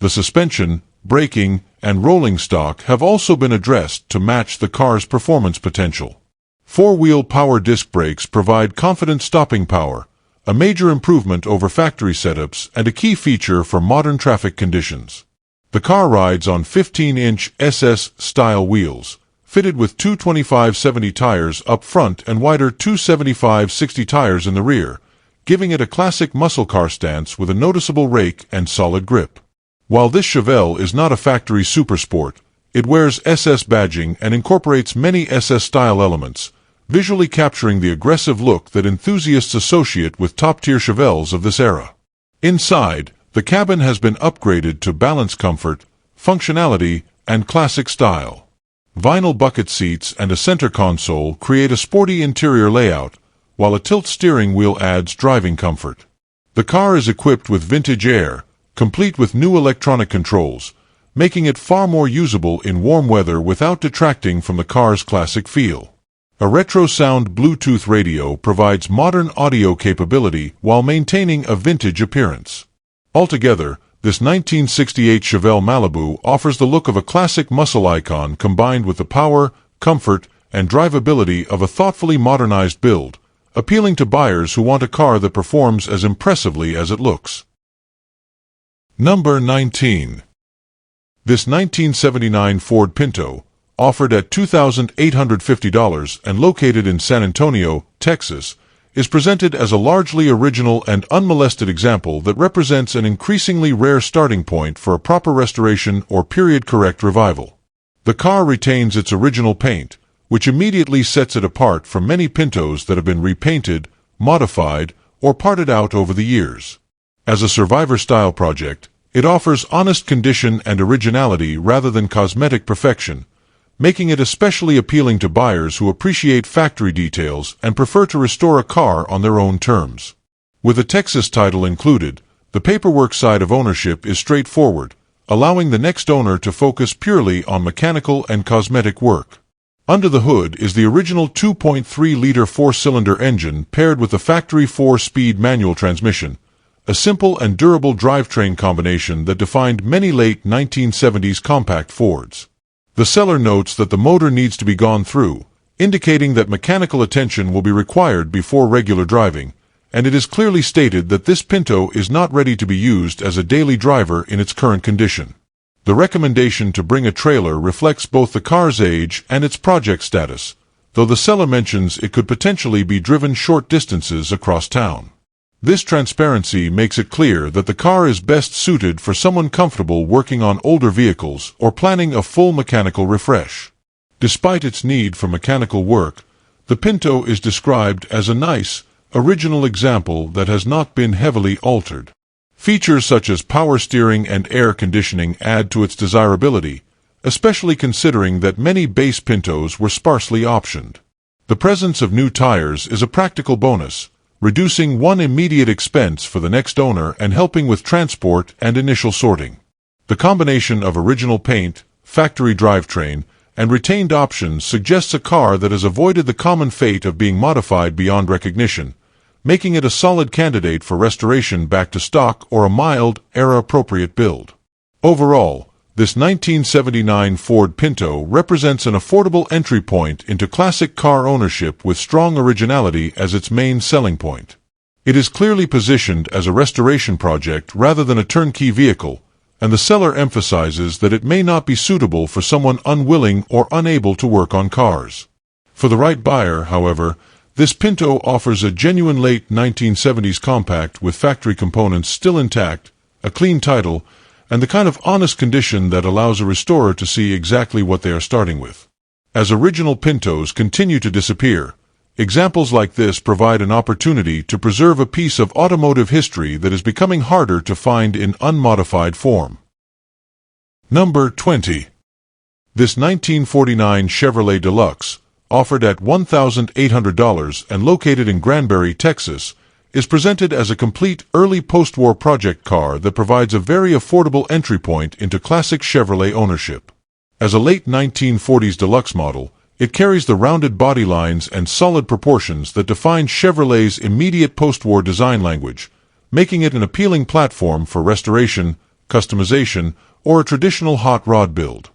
The suspension, braking, and rolling stock have also been addressed to match the car's performance potential. Four-wheel power disc brakes provide confident stopping power, a major improvement over factory setups and a key feature for modern traffic conditions. The car rides on 15-inch SS-style wheels, fitted with two 25/70 tires up front and wider 275/60 tires in the rear, giving it a classic muscle car stance with a noticeable rake and solid grip. While this Chevelle is not a factory supersport, it wears SS badging and incorporates many SS-style elements, visually capturing the aggressive look that enthusiasts associate with top-tier Chevelles of this era. Inside, the cabin has been upgraded to balance comfort, functionality, and classic style. Vinyl bucket seats and a center console create a sporty interior layout, while a tilt steering wheel adds driving comfort. The car is equipped with vintage air, complete with new electronic controls, making it far more usable in warm weather without detracting from the car's classic feel. A retro sound Bluetooth radio provides modern audio capability while maintaining a vintage appearance. Altogether, this 1968 Chevelle Malibu offers the look of a classic muscle icon combined with the power, comfort, and drivability of a thoughtfully modernized build, appealing to buyers who want a car that performs as impressively as it looks. Number 19. This 1979 Ford Pinto, offered at $2,850 and located in San Antonio, Texas, is presented as a largely original and unmolested example that represents an increasingly rare starting point for a proper restoration or period-correct revival. The car retains its original paint, which immediately sets it apart from many Pintos that have been repainted, modified, or parted out over the years. As a survivor-style project, it offers honest condition and originality rather than cosmetic perfection, making it especially appealing to buyers who appreciate factory details and prefer to restore a car on their own terms. With a Texas title included, the paperwork side of ownership is straightforward, allowing the next owner to focus purely on mechanical and cosmetic work. Under the hood is the original 2.3-liter four-cylinder engine paired with a factory 4-speed manual transmission, a simple and durable drivetrain combination that defined many late 1970s compact Fords. The seller notes that the motor needs to be gone through, indicating that mechanical attention will be required before regular driving, and it is clearly stated that this Pinto is not ready to be used as a daily driver in its current condition. The recommendation to bring a trailer reflects both the car's age and its project status, though the seller mentions it could potentially be driven short distances across town. This transparency makes it clear that the car is best suited for someone comfortable working on older vehicles or planning a full mechanical refresh. Despite its need for mechanical work, the Pinto is described as a nice, original example that has not been heavily altered. Features such as power steering and air conditioning add to its desirability, especially considering that many base Pintos were sparsely optioned. The presence of new tires is a practical bonus, reducing one immediate expense for the next owner and helping with transport and initial sorting. The combination of original paint, factory drivetrain, and retained options suggests a car that has avoided the common fate of being modified beyond recognition, making it a solid candidate for restoration back to stock or a mild, era-appropriate build. Overall, this 1979 Ford Pinto represents an affordable entry point into classic car ownership with strong originality as its main selling point. It is clearly positioned as a restoration project rather than a turnkey vehicle, and the seller emphasizes that it may not be suitable for someone unwilling or unable to work on cars. For the right buyer, however, this Pinto offers a genuine late 1970s compact with factory components still intact, a clean title, and the kind of honest condition that allows a restorer to see exactly what they are starting with. As original Pintos continue to disappear, examples like this provide an opportunity to preserve a piece of automotive history that is becoming harder to find in unmodified form. Number 20. This 1949 Chevrolet Deluxe, offered at $1,800 and located in Granbury, Texas, is presented as a complete early post-war project car that provides a very affordable entry point into classic Chevrolet ownership. As a late 1940s deluxe model, it carries the rounded body lines and solid proportions that define Chevrolet's immediate post-war design language, making it an appealing platform for restoration, customization, or a traditional hot rod build.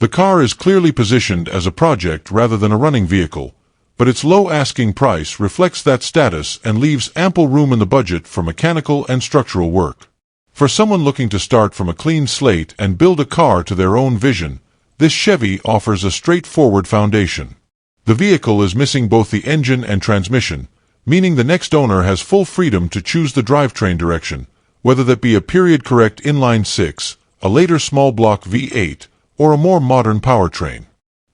The car is clearly positioned as a project rather than a running vehicle, but its low asking price reflects that status and leaves ample room in the budget for mechanical and structural work. For someone looking to start from a clean slate and build a car to their own vision, this Chevy offers a straightforward foundation. The vehicle is missing both the engine and transmission, meaning the next owner has full freedom to choose the drivetrain direction, whether that be a period-correct inline-six, a later small-block V8, or a more modern powertrain.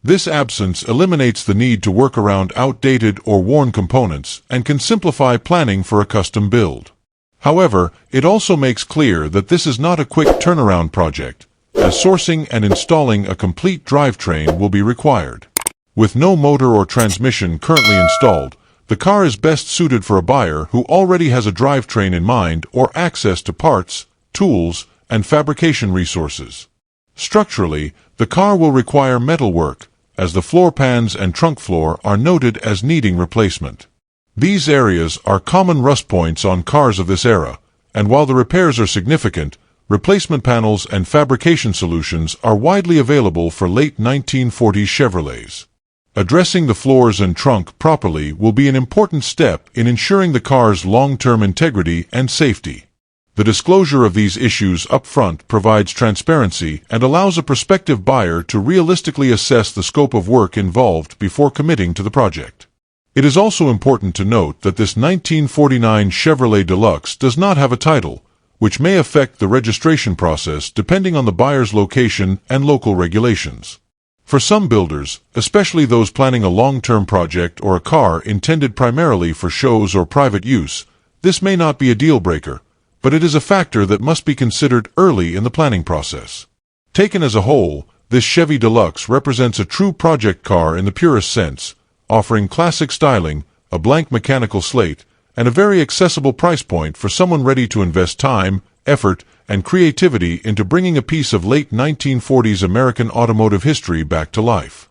This absence eliminates the need to work around outdated or worn components and can simplify planning for a custom build. However, it also makes clear that this is not a quick turnaround project, as sourcing and installing a complete drivetrain will be required. With no motor or transmission currently installed, the car is best suited for a buyer who already has a drivetrain in mind or access to parts, tools, and fabrication resources. Structurally, the car will require metalwork, as the floor pans and trunk floor are noted as needing replacement. These areas are common rust points on cars of this era, and while the repairs are significant, replacement panels and fabrication solutions are widely available for late 1940s Chevrolets. Addressing the floors and trunk properly will be an important step in ensuring the car's long-term integrity and safety. The disclosure of these issues up front provides transparency and allows a prospective buyer to realistically assess the scope of work involved before committing to the project. It is also important to note that this 1949 Chevrolet Deluxe does not have a title, which may affect the registration process depending on the buyer's location and local regulations. For some builders, especially those planning a long-term project or a car intended primarily for shows or private use, this may not be a deal-breaker, but it is a factor that must be considered early in the planning process. Taken as a whole, this Chevy Deluxe represents a true project car in the purest sense, offering classic styling, a blank mechanical slate, and a very accessible price point for someone ready to invest time, effort, and creativity into bringing a piece of late 1940s American automotive history back to life.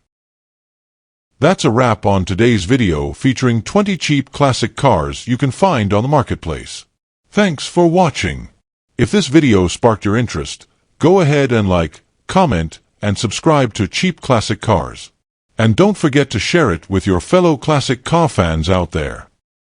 That's a wrap on today's video featuring 20 cheap classic cars you can find on the marketplace. Thanks for watching. If this video sparked your interest, go ahead and like, comment, and subscribe to Cheap Classic Cars. And don't forget to share it with your fellow classic car fans out there.